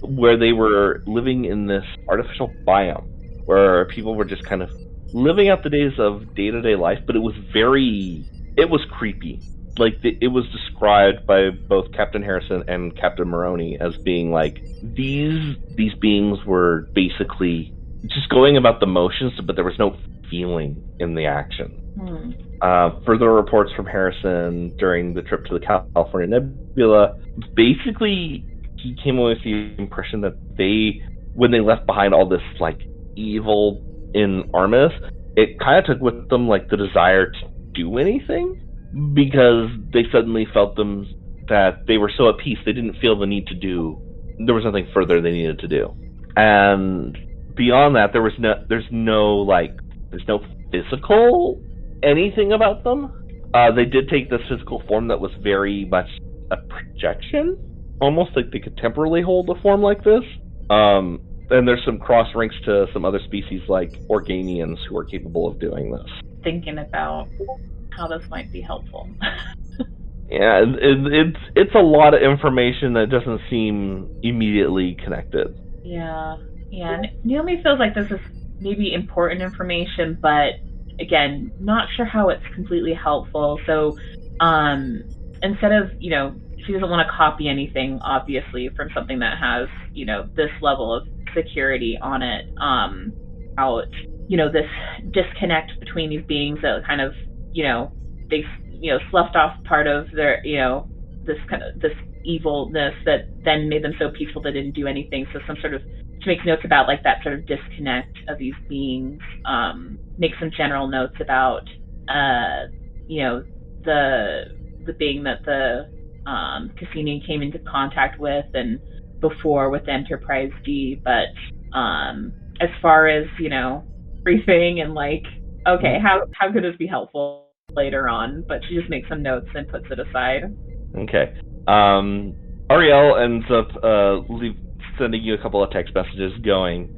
where they were living in this artificial biome where people were just kind of living out the days of day-to-day life, but it was creepy. Like, it was described by both Captain Harrison and Captain Maroney as being like, these beings were basically just going about the motions, but there was no feeling in the action. Further reports from Harrison during the trip to the California Nebula, basically he came away with the impression that when they left behind all this like evil in Armis, it kind of took with them like the desire to do anything, because they suddenly felt that they were so at peace they didn't feel the need to do. There was nothing further they needed to do, and beyond that, there's no physical anything about them. They did take this physical form that was very much a projection, almost like they could temporarily hold a form like this. And there's some cross links to some other species like Organians who are capable of doing this. Thinking about how this might be helpful. Yeah, it's a lot of information that doesn't seem immediately connected. Yeah. Naomi feels like this is maybe important information, but again, not sure how it's completely helpful. So instead of, she doesn't want to copy anything, obviously, from something that has, this level of security on it, out, this disconnect between these beings that kind of, they, sloughed off part of their, this evilness that then made them so peaceful they didn't do anything. So she makes notes about like that sort of disconnect of these beings, makes some general notes about, the being that the Cassini came into contact with and before with the Enterprise D, but as far as, briefing and like, okay, how could this be helpful later on? But she just makes some notes and puts it aside. Okay. Ariel ends up sending you a couple of text messages going,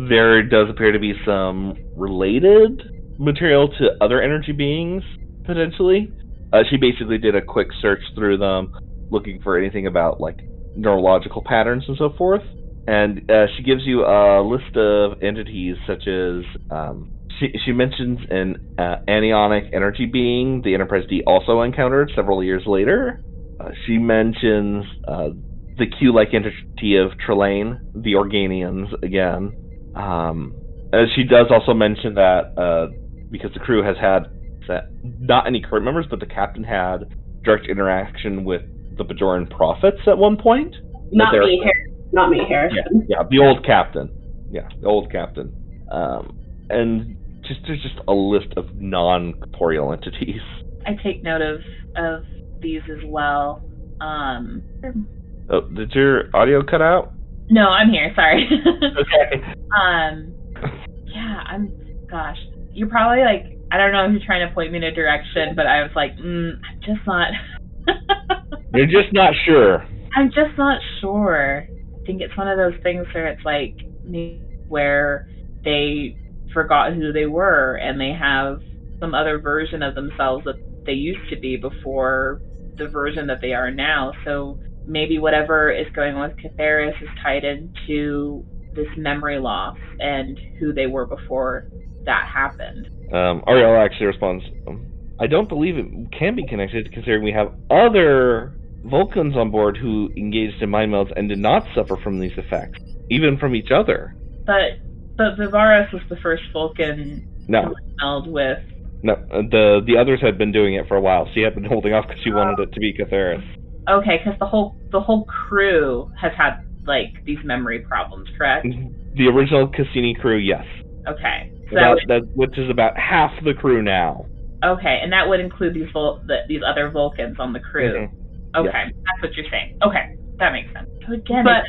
there does appear to be some related material to other energy beings, potentially. She basically did a quick search through them, looking for anything about like neurological patterns and so forth. And she gives you a list of entities such as, she mentions an anionic energy being the Enterprise D also encountered several years later. She mentions the Q-like entity of Trelane, the Organians again. She does also mention that because the crew has had not any current members, but the captain had direct interaction with the Bajoran prophets at one point. Not me, Harrison. Yeah, the old captain. And there's just a list of non-corporeal entities. I take note of these as well. Oh, did your audio cut out? No, I'm here. Sorry. Okay. Yeah, gosh, you're probably like, I don't know if you're trying to point me in a direction, but I was like, I'm just not. You're just not sure. I'm just not sure. I think it's one of those things where it's like, where they forgot who they were and they have some other version of themselves that they used to be before the version that they are now. So maybe whatever is going on with Katras is tied into this memory loss and who they were before that happened. Ariel actually responds, I don't believe it can be connected, considering we have other Vulcans on board who engaged in mind melds and did not suffer from these effects, even from each other. But Vivaros was the first Vulcan to meld with. No, the others had been doing it for a while. She had been holding off because she wanted it to be Katras. Okay, because the whole crew has had like these memory problems, correct? The original Cassini crew, yes. Okay. So which is about half the crew now. Okay, and that would include these other Vulcans on the crew. Mm-hmm. Okay, Yes. that's what you're saying. Okay, that makes sense. So again, But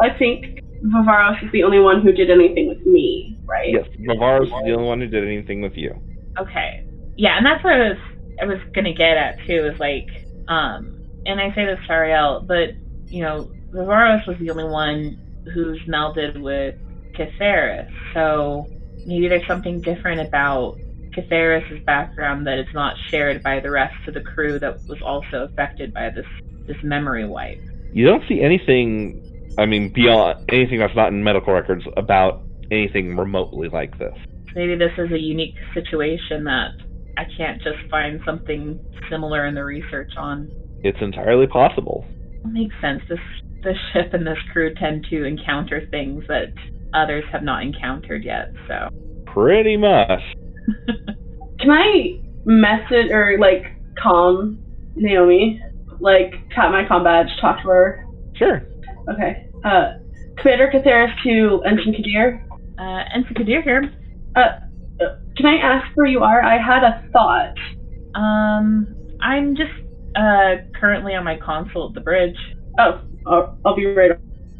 I think Vivaros is the only one who did anything with me, right? Yes, Navarro's the only one who did anything with you. okay, yeah, and that's what I was gonna get at too. Is like, and I say this to Ariel, but Vivaros was the only one who's melded with Katras, so maybe there's something different about Katharis' background that is not shared by the rest of the crew that was also affected by this memory wipe. You don't see anything, beyond anything that's not in medical records about anything remotely like this. Maybe this is a unique situation that I can't just find something similar in the research on. It's entirely possible. It makes sense. This ship and this crew tend to encounter things that others have not encountered yet, so. Pretty much. Can I message or calm Naomi? Tap my comm badge, talk to her. Sure. Okay. Commander Katharis to Ensign Kadir. Ensign Kadir here. Can I ask where you are? I had a thought. I'm just currently on my console at the bridge. Oh, I'll be right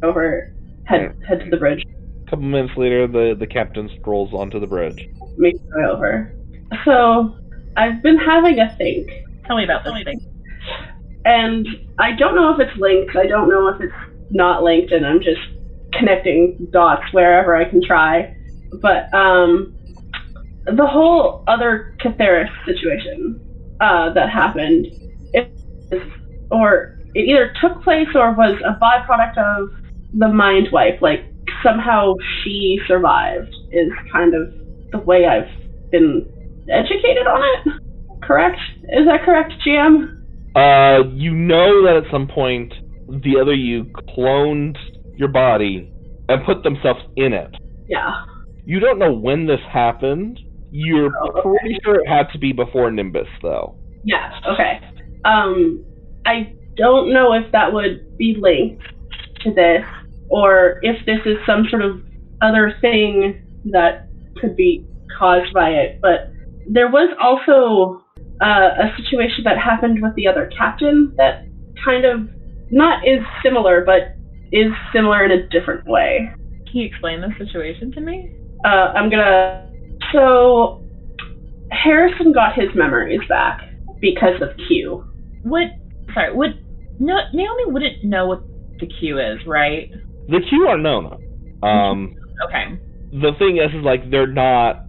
over. Head to the bridge. A couple minutes later, the captain strolls onto the bridge. Make my way over. So, I've been having a think. Tell me about this thing. And I don't know if it's linked, I don't know if it's not linked, and I'm just connecting dots wherever I can try. But, the whole other Katharis situation, that happened, it either took place or was a byproduct of the mind wipe, somehow she survived, is kind of the way I've been educated on it. Correct? Is that correct, GM? You know that at some point the other you cloned your body and put themselves in it. Yeah. You don't know when this happened. You're pretty sure it had to be before Nimbus, though. Yeah, okay. I don't know if that would be linked to this, or if this is some sort of other thing that could be caused by it, but there was also a situation that happened with the other captain that kind of not is similar, but is similar in a different way. Can you explain the situation to me? So, Harrison got his memories back because of Q. Naomi wouldn't know what the Q is, right? The Q are known. Okay. The thing is they're not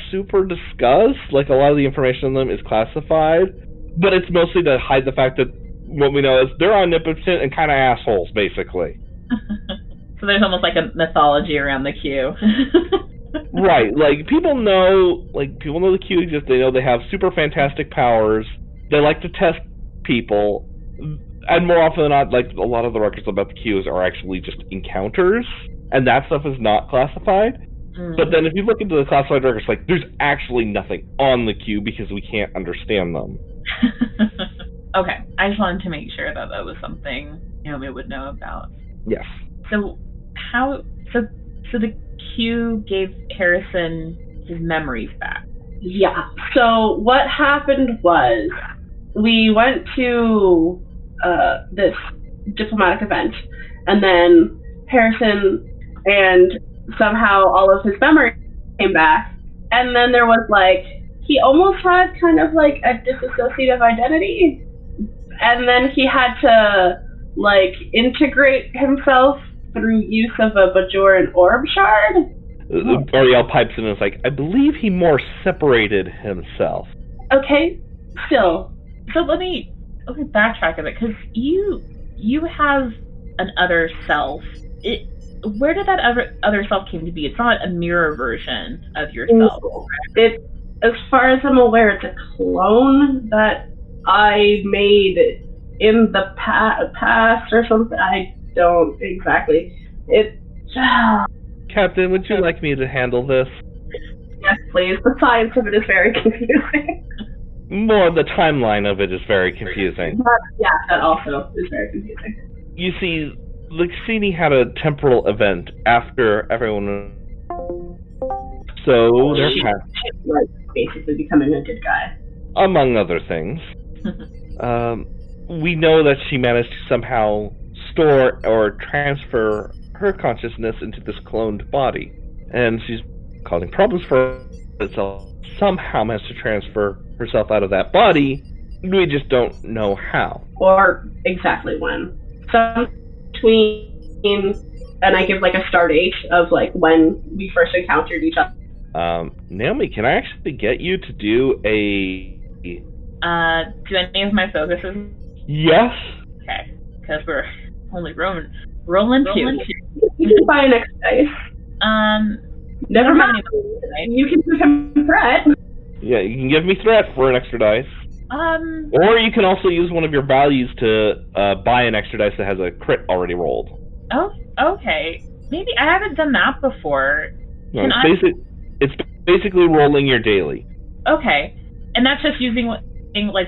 super discussed. A lot of the information on them is classified, but it's mostly to hide the fact that what we know is they're omnipotent and kind of assholes, basically. So there's almost like a mythology around the Q. Right, people know the Q exists. They know they have super fantastic powers. They like to test people, and more often than not, a lot of the records about the Qs are actually just encounters, and that stuff is not classified. But then if you look into the classified records, there's actually nothing on the Q because we can't understand them. Okay, I just wanted to make sure that was something Naomi would know about. Yes. So so the Q gave Harrison his memories back. Yeah. So what happened was we went to this diplomatic event, and then Harrison and somehow all of his memory came back, and then there was he almost had kind of a dissociative identity, and then he had to integrate himself through use of a Bajoran orb shard. Ariel pipes in and is I believe he more separated himself. Okay, still. So let me backtrack a bit, because you have an other self. Where did that other self came to be? It's not a mirror version of yourself. It, as far as I'm aware, it's a clone that I made in the past or something. I don't exactly. Captain, would you like me to handle this? Yes, please. The science of it is very confusing. More, the timeline of it is very confusing. Yeah, that also is very confusing. You see, the Cassini had a temporal event after everyone. So they're like basically becoming a good guy, among other things. We know that she managed to somehow store or transfer her consciousness into this cloned body, and she's causing problems for herself. Somehow managed to transfer herself out of that body. We just don't know how or exactly when. So between, and I give like a start date of like when we first encountered each other. Naomi, can I actually get you to do a? Do any of my focuses? Yes. Okay, because we're only rolling two. You can buy an extra dice. Never mind. You can give him threat. Yeah, you can give me threat for an extra dice. Or you can also use one of your values to buy an extra dice that has a crit already rolled. Oh, okay. Maybe I haven't done that before. No, it's basically rolling your daily. Okay, and that's just using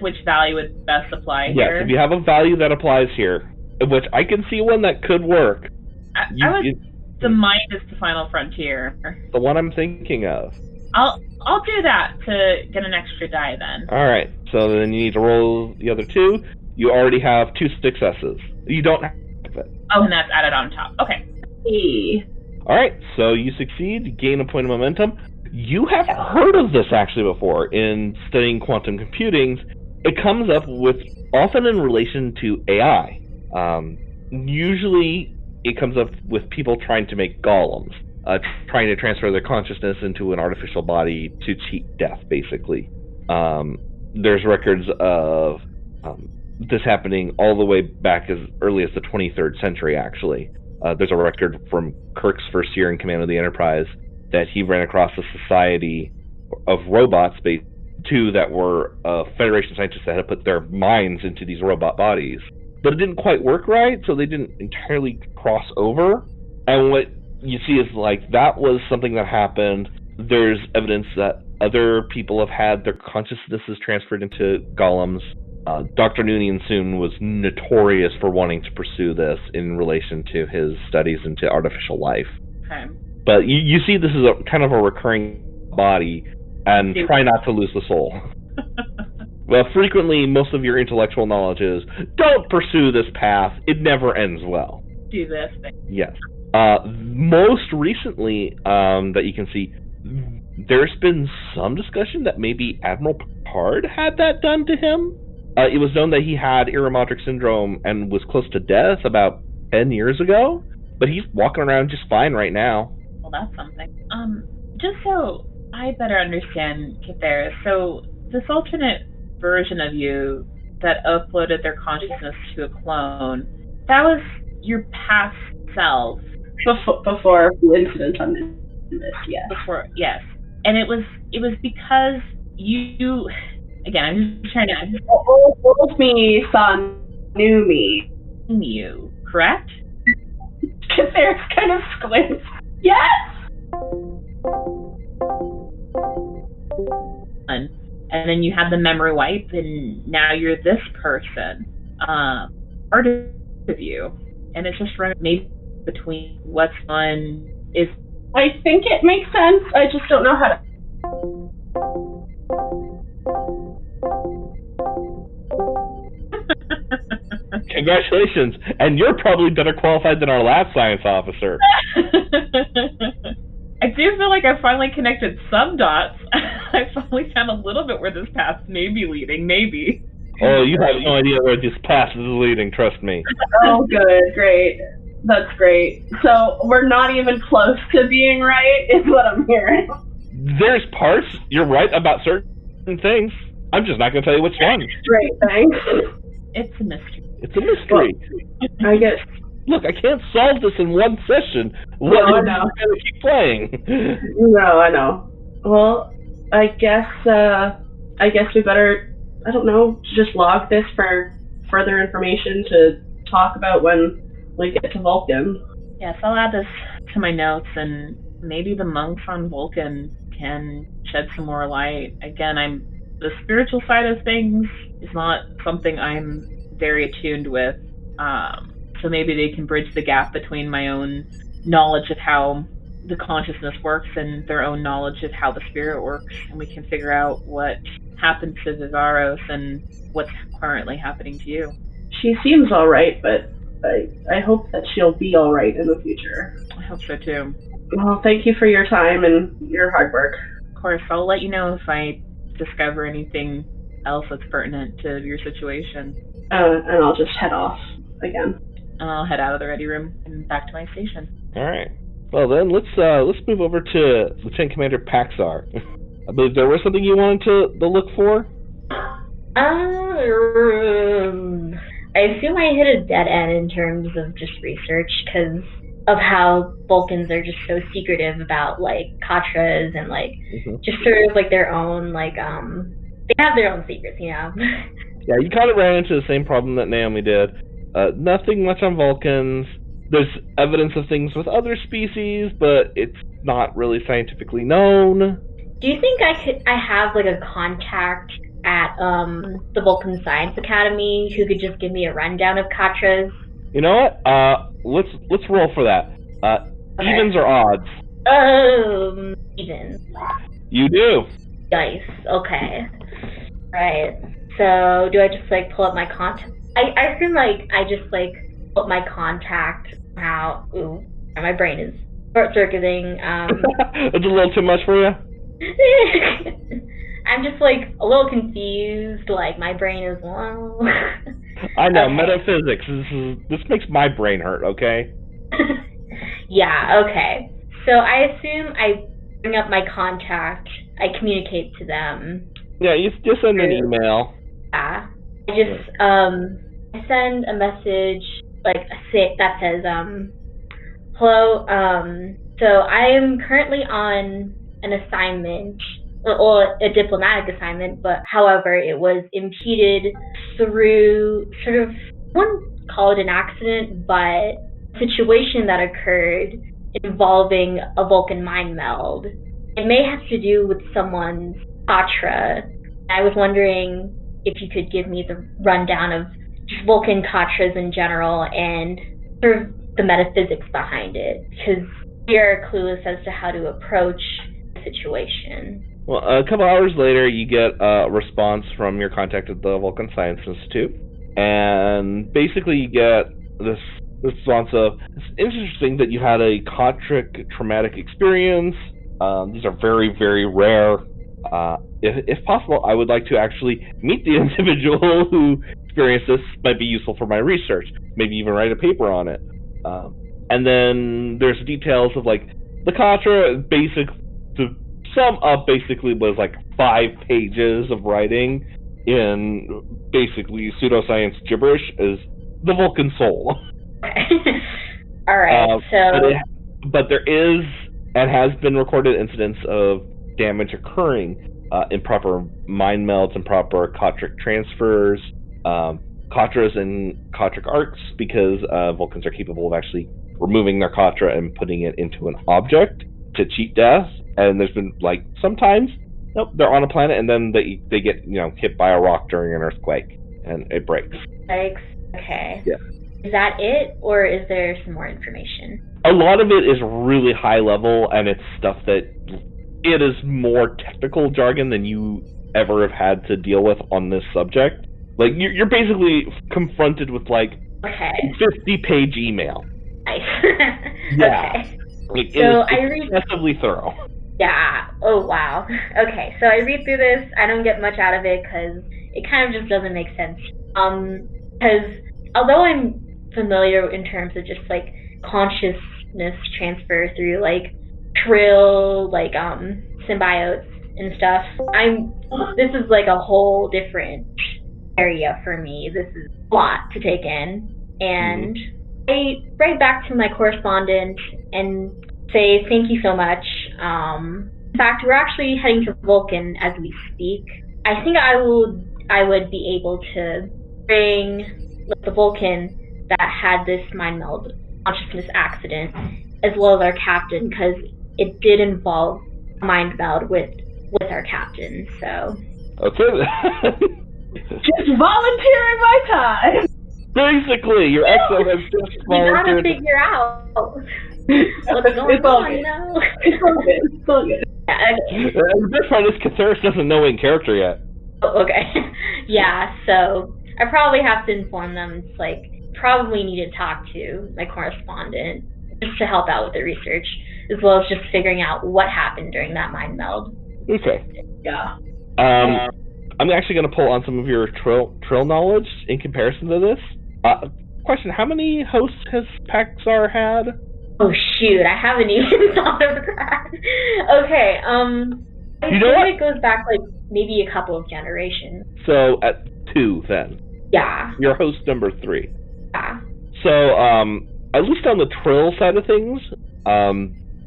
which value would best apply here. Yes, if you have a value that applies here, which I can see one that could work. The mind is the final frontier. The one I'm thinking of. I'll do that to get an extra die then. Alright, so then you need to roll the other two. You already have 2 successes. You don't have it. Oh, and that's added on top. Okay. Alright, so you succeed, you gain a point of momentum. You have heard of this actually before in studying quantum computing. It comes up often in relation to AI. Usually it comes up with people trying to make golems. Trying to transfer their consciousness into an artificial body to cheat death, basically. There's records of this happening all the way back as early as the 23rd century, actually. There's a record from Kirk's first year in command of the Enterprise that he ran across a society of robots, two that were Federation scientists that had put their minds into these robot bodies. But it didn't quite work right, so they didn't entirely cross over. And what you see is that was something that happened. There's evidence that other people have had their consciousnesses transferred into golems. Dr. Noonien Soon was notorious for wanting to pursue this in relation to his studies into artificial life. Okay. But you see this is a kind of a recurring body, and try not to lose the soul. Well, frequently, most of your intellectual knowledge is, don't pursue this path, it never ends well. Do this thing. Yes. Most recently, that you can see, there's been some discussion that maybe Admiral Picard had that done to him. It was known that he had Irumodric syndrome and was close to death about 10 years ago, but he's walking around just fine right now. Well, that's something. Just so I better understand, Katras, so this alternate version of you that uploaded their consciousness to a clone, that was your past self. Before the incident on this, yes. Before, yes. And it was because you, again, I'm just trying to... Old me saw new me. You, correct? Katras kind of squints. Yes! And then you had the memory wipe, and now you're this person. Part of you. And it's just running maybe between what's on is... I think it makes sense. I just don't know how to... Congratulations, and you're probably better qualified than our last science officer. I do feel like I finally connected some dots. I finally found a little bit where this path may be leading, maybe. Oh, you have no idea where this path is leading, trust me. Oh, good, great. That's great. So, we're not even close to being right, is what I'm hearing. There's parts you're right about certain things. I'm just not going to tell you which one. Great, thanks. It's a mystery. It's a mystery. Well, I guess. Look, I can't solve this in one session. No, I know. I'm going to keep playing. No, I know. Well, I guess we better, I don't know, just log this for further information to talk about when we get to Vulcan. Yes, I'll add this to my notes, and maybe the monks on Vulcan can shed some more light. Again, the spiritual side of things is not something I'm very attuned with. So maybe they can bridge the gap between my own knowledge of how the consciousness works and their own knowledge of how the spirit works, and we can figure out what happened to Vivaros and what's currently happening to you. She seems all right, but I hope that she'll be all right in the future. I hope so too. Well, thank you for your time and your hard work. Of course, I'll let you know if I discover anything else that's pertinent to your situation. And I'll just head off again. And I'll head out of the ready room and back to my station. All right. Well then, let's move over to Lieutenant Commander Paxar. I believe there was something you wanted to look for. I assume I hit a dead end in terms of just research because of how Vulcans are just so secretive about like Katras and like just sort of like their own like they have their own secrets, you know. Yeah, you kind of ran into the same problem that Naomi did. Nothing much on Vulcans. There's evidence of things with other species, but it's not really scientifically known. Do you think I have like a contact at the Vulcan Science Academy who could just give me a rundown of Katras? You know what? Let's roll for that. Okay. Evens or odds? Evens. You do. Nice. Okay. Right. So do I just like pull up my contact? I feel like I just like put my contact out. Ooh, my brain is short-circuiting. It's a little too much for you? I'm just like a little confused. Like my brain is wow. I know, okay. Metaphysics. This makes my brain hurt. Okay. Yeah. Okay. So I assume I bring up my contact. I communicate to them. Yeah, you just send an email. Yeah. I just I send a message like that says hello. So I am currently on an assignment. Or a diplomatic assignment, but however, it was impeded through sort of, I wouldn't call it an accident, but a situation that occurred involving a Vulcan mind meld. It may have to do with someone's Katra. I was wondering if you could give me the rundown of just Vulcan Katras in general and sort of the metaphysics behind it, because we are clueless as to how to approach the situation. Well, a couple hours later, you get a response from your contact at the Vulcan Science Institute, and basically you get this response of, it's interesting that you had a Katric traumatic experience. These are very, very rare. If possible, I would like to actually meet the individual who experienced this. Might be useful for my research. Maybe even write a paper on it. And then there's details of like the Katra, to sum up basically was like 5 pages of writing in basically pseudoscience gibberish is the Vulcan soul. All right, but there is and has been recorded incidents of damage occurring, improper mind melds, improper Katric transfers, Katras and Katric arcs, because Vulcans are capable of actually removing their Katra and putting it into an object to cheat death. And there's been like sometimes, nope, they're on a planet and then they get hit by a rock during an earthquake and it breaks. Okay. Yeah. Is that it, or is there some more information? A lot of it is really high level, and it's stuff that it is more technical jargon than you ever have had to deal with on this subject. Like you're basically confronted with like a 50-page email. Nice. Yeah. Okay. Like, so it's excessively thorough. Yeah. Oh, wow. Okay, so I read through this. I don't get much out of it because it kind of just doesn't make sense. Because although I'm familiar in terms of just like consciousness transfer through like Trill, like symbiotes and stuff, this is like a whole different area for me. This is a lot to take in, and I write back to my correspondent and say thank you so much. In fact, we're actually heading to Vulcan as we speak. I think I would be able to bring the Vulcan that had this mind meld consciousness accident, as well as our captain, because it did involve a mind meld with our captain. So okay. Just volunteering my time. Basically, your exo has just You gotta volunteered. figure out what's going It's all on, good. you know? It's all good. It's all good. Yeah, okay. The best part is Katras doesn't know in character yet. Oh, okay. Yeah, so I probably have to inform them. It's like, probably need to talk to my correspondent just to help out with the research, as well as just figuring out what happened during that mind meld. Okay. Yeah. I'm actually going to pull on some of your trill knowledge in comparison to this. Question, how many hosts has Paxar had? Oh shoot, I haven't even thought of that. Okay, I You know think what? it goes back like maybe a couple of generations. So, at 2 then. Yeah. You're host number 3. Yeah. So, at least on the trill side of things,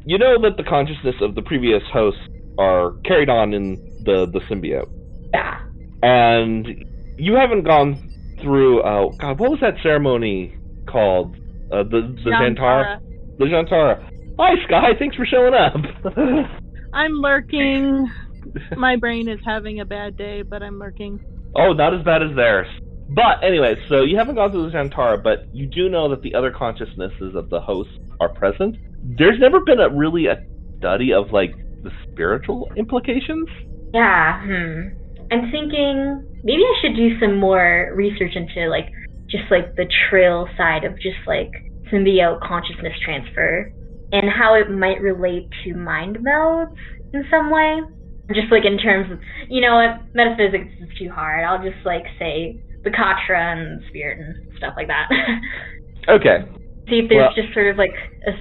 you know that the consciousness of the previous hosts are carried on in the symbiote. Yeah. And you haven't gone through, God, what was that ceremony called? The Xantara? The Xantara. Hi, Sky, thanks for showing up. I'm lurking. My brain is having a bad day, but I'm lurking. Oh, not as bad as theirs. But anyway, so you haven't gone through the Xantara, but you do know that the other consciousnesses of the hosts are present. There's never been really a study of, like, the spiritual implications. Yeah, I'm thinking maybe I should do some more research into, like, just, like, the trill side of just, like, symbiote consciousness transfer and how it might relate to mind melds in some way. Just, like, in terms of, you know what, metaphysics is too hard. I'll just, like, say the Katra and spirit and stuff like that. Okay. See if there's just sort of, like, a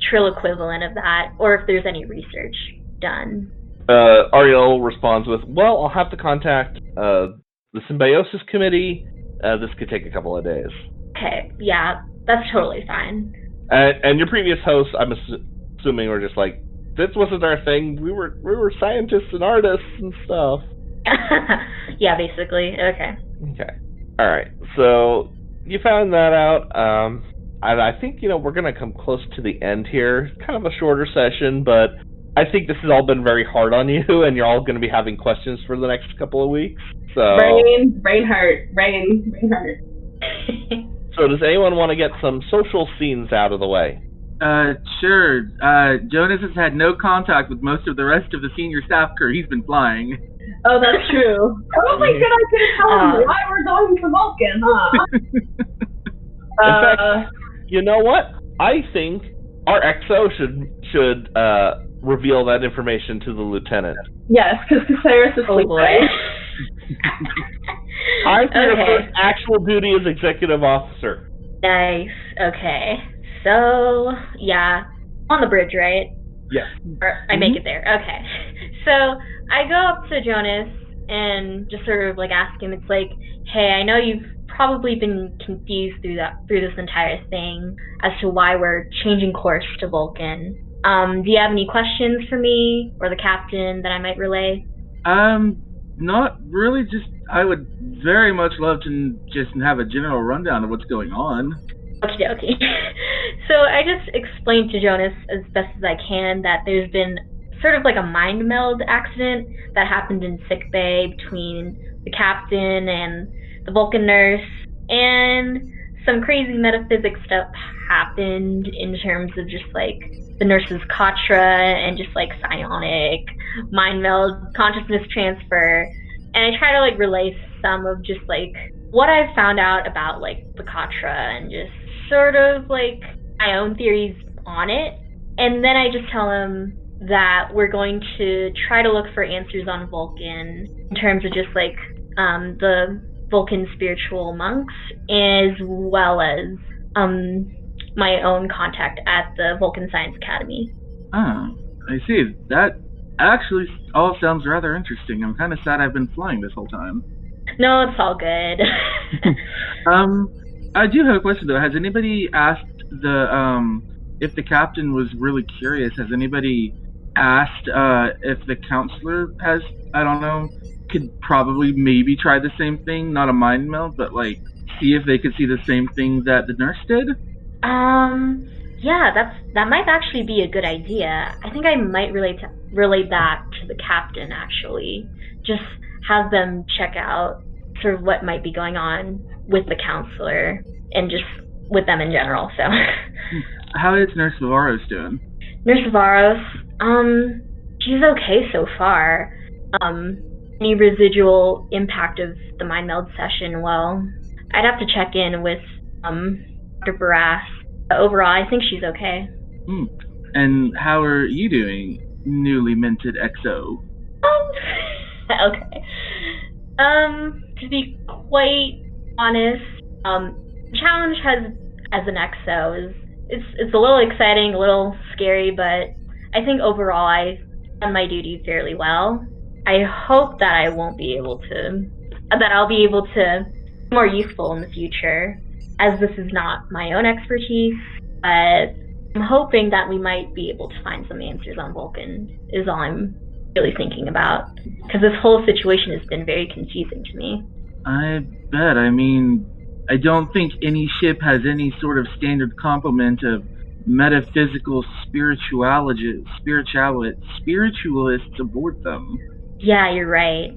trill equivalent of that, or if there's any research done. Ariel responds with, well, I'll have to contact the Symbiosis Committee. This could take a couple of days. Okay, yeah, that's totally fine. And your previous hosts, I'm assuming, were just like, this wasn't our thing. We were scientists and artists and stuff. Yeah, basically. Okay. Okay. All right. So you found that out. I think, we're going to come close to the end here. Kind of a shorter session, but I think this has all been very hard on you, and you're all going to be having questions for the next couple of weeks. So Brain hurt. So does anyone want to get some social scenes out of the way? Sure. Jonas has had no contact with most of the rest of the senior staff crew. He's been flying. Oh, that's true. Probably good idea to tell them why we're going to Vulcan, huh? In fact, you know what? I think our XO should reveal that information to the lieutenant. Yes, because Caceres is sleeping. Time for your first actual duty as executive officer. Nice. Okay. So, yeah. On the bridge, right? Yes. Or I make it there. Okay. So, I go up to Jonas and just sort of like ask him, it's like, hey, I know you've probably been confused through this entire thing as to why we're changing course to Vulcan. Do you have any questions for me or the captain that I might relay? Not really, just I would very much love to just have a general rundown of what's going on. Okie dokie. So I just explained to Jonas as best as I can that there's been sort of like a mind meld accident that happened in sickbay between the captain and the Vulcan nurse, and some crazy metaphysics stuff happened in terms of just like the nurse's Katra and just like psionic mind meld consciousness transfer. And I try to like relay some of just like what I've found out about like the Katra and just sort of like my own theories on it. And then I just tell him that we're going to try to look for answers on Vulcan in terms of just like the Vulcan spiritual monks, as well as my own contact at the Vulcan Science Academy. Oh, I see. That actually all sounds rather interesting. I'm kind of sad I've been flying this whole time. No, it's all good. I do have a question though. Has anybody asked if the captain was really curious? Has anybody asked if the counselor has, I don't know, could probably maybe try the same thing, not a mind meld, but like see if they could see the same thing that the nurse did? Yeah, that might actually be a good idea. I think I might relate that to the captain actually. Just have them check out sort of what might be going on with the counselor. and just with them in general. So. How is Nurse Vavaros doing? Nurse Vavaros, she's okay so far. Any residual impact of the mind meld session, well, I'd have to check in with Dr. Barras. Overall, I think she's okay. And how are you doing, newly minted XO? Okay. To be quite honest, the challenge as an XO is it's a little exciting, a little scary, but I think overall I've done my duty fairly well. I hope that I'll be able to be more useful in the future, as this is not my own expertise, but I'm hoping that we might be able to find some answers on Vulcan, is all I'm really thinking about, because this whole situation has been very confusing to me. I bet. I mean, I don't think any ship has any sort of standard complement of metaphysical spiritualists aboard them. Yeah, you're right.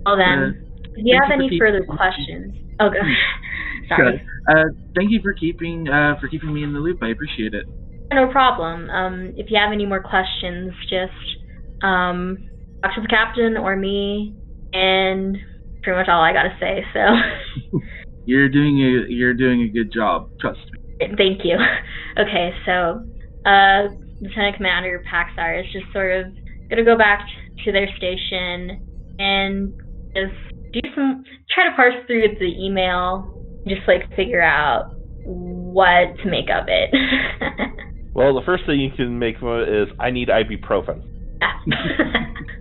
Well then, if you have any further questions... Oh, God. Sorry. Thank you for keeping me in the loop. I appreciate it. No problem. If you have any more questions, just talk to the captain or me, and pretty much all I gotta say. So you're doing a good job. Trust me. Thank you. Okay, so Lieutenant Commander Paxar is just sort of gonna go back to their station and just try to parse through the email, just figure out what to make of it. Well, the first thing you can make from it is, I need ibuprofen.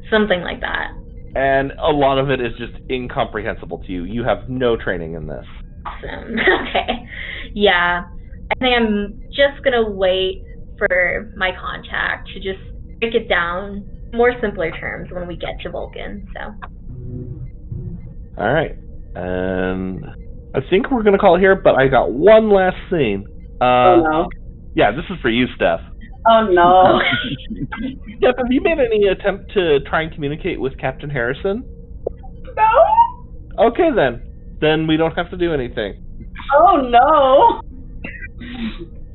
Something like that. And a lot of it is just incomprehensible to you. You have no training in this. Awesome. Okay. Yeah. I think I'm just going to wait for my contact to just break it down in more simpler terms when we get to Vulcan. So. All right. And I think we're going to call it here, but I got one last scene. Oh, no. Yeah, this is for you, Steph. Oh, no. Steph, have you made any attempt to try and communicate with Captain Harrison? No. Okay, then. Then we don't have to do anything. Oh, no.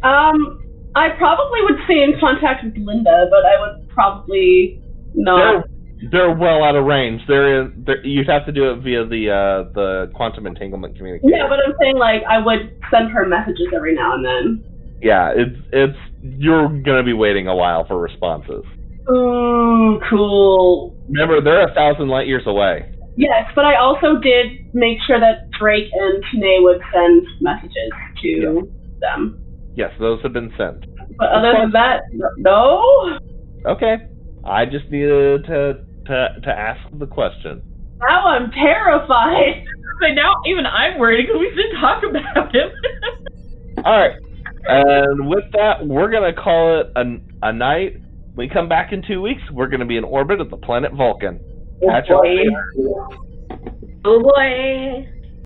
I probably would stay in contact with Linda, but I would probably not. They're well out of range. You'd have to do it via the quantum entanglement communicator. Yeah, but I'm saying I would send her messages every now and then. Yeah, it's you're gonna be waiting a while for responses. Ooh, cool. Remember, they're 1,000 light years away. Yes, but I also did make sure that Drake and Tanae would send messages to them. Yes, those have been sent. But other than that, no. Okay, I just needed to ask the question. Now I'm terrified. But now even I'm worried because we didn't talk about him. All right. And with that, we're going to call it a night. When we come back in 2 weeks, we're going to be in orbit of the planet Vulcan. Catch you later. Oh boy.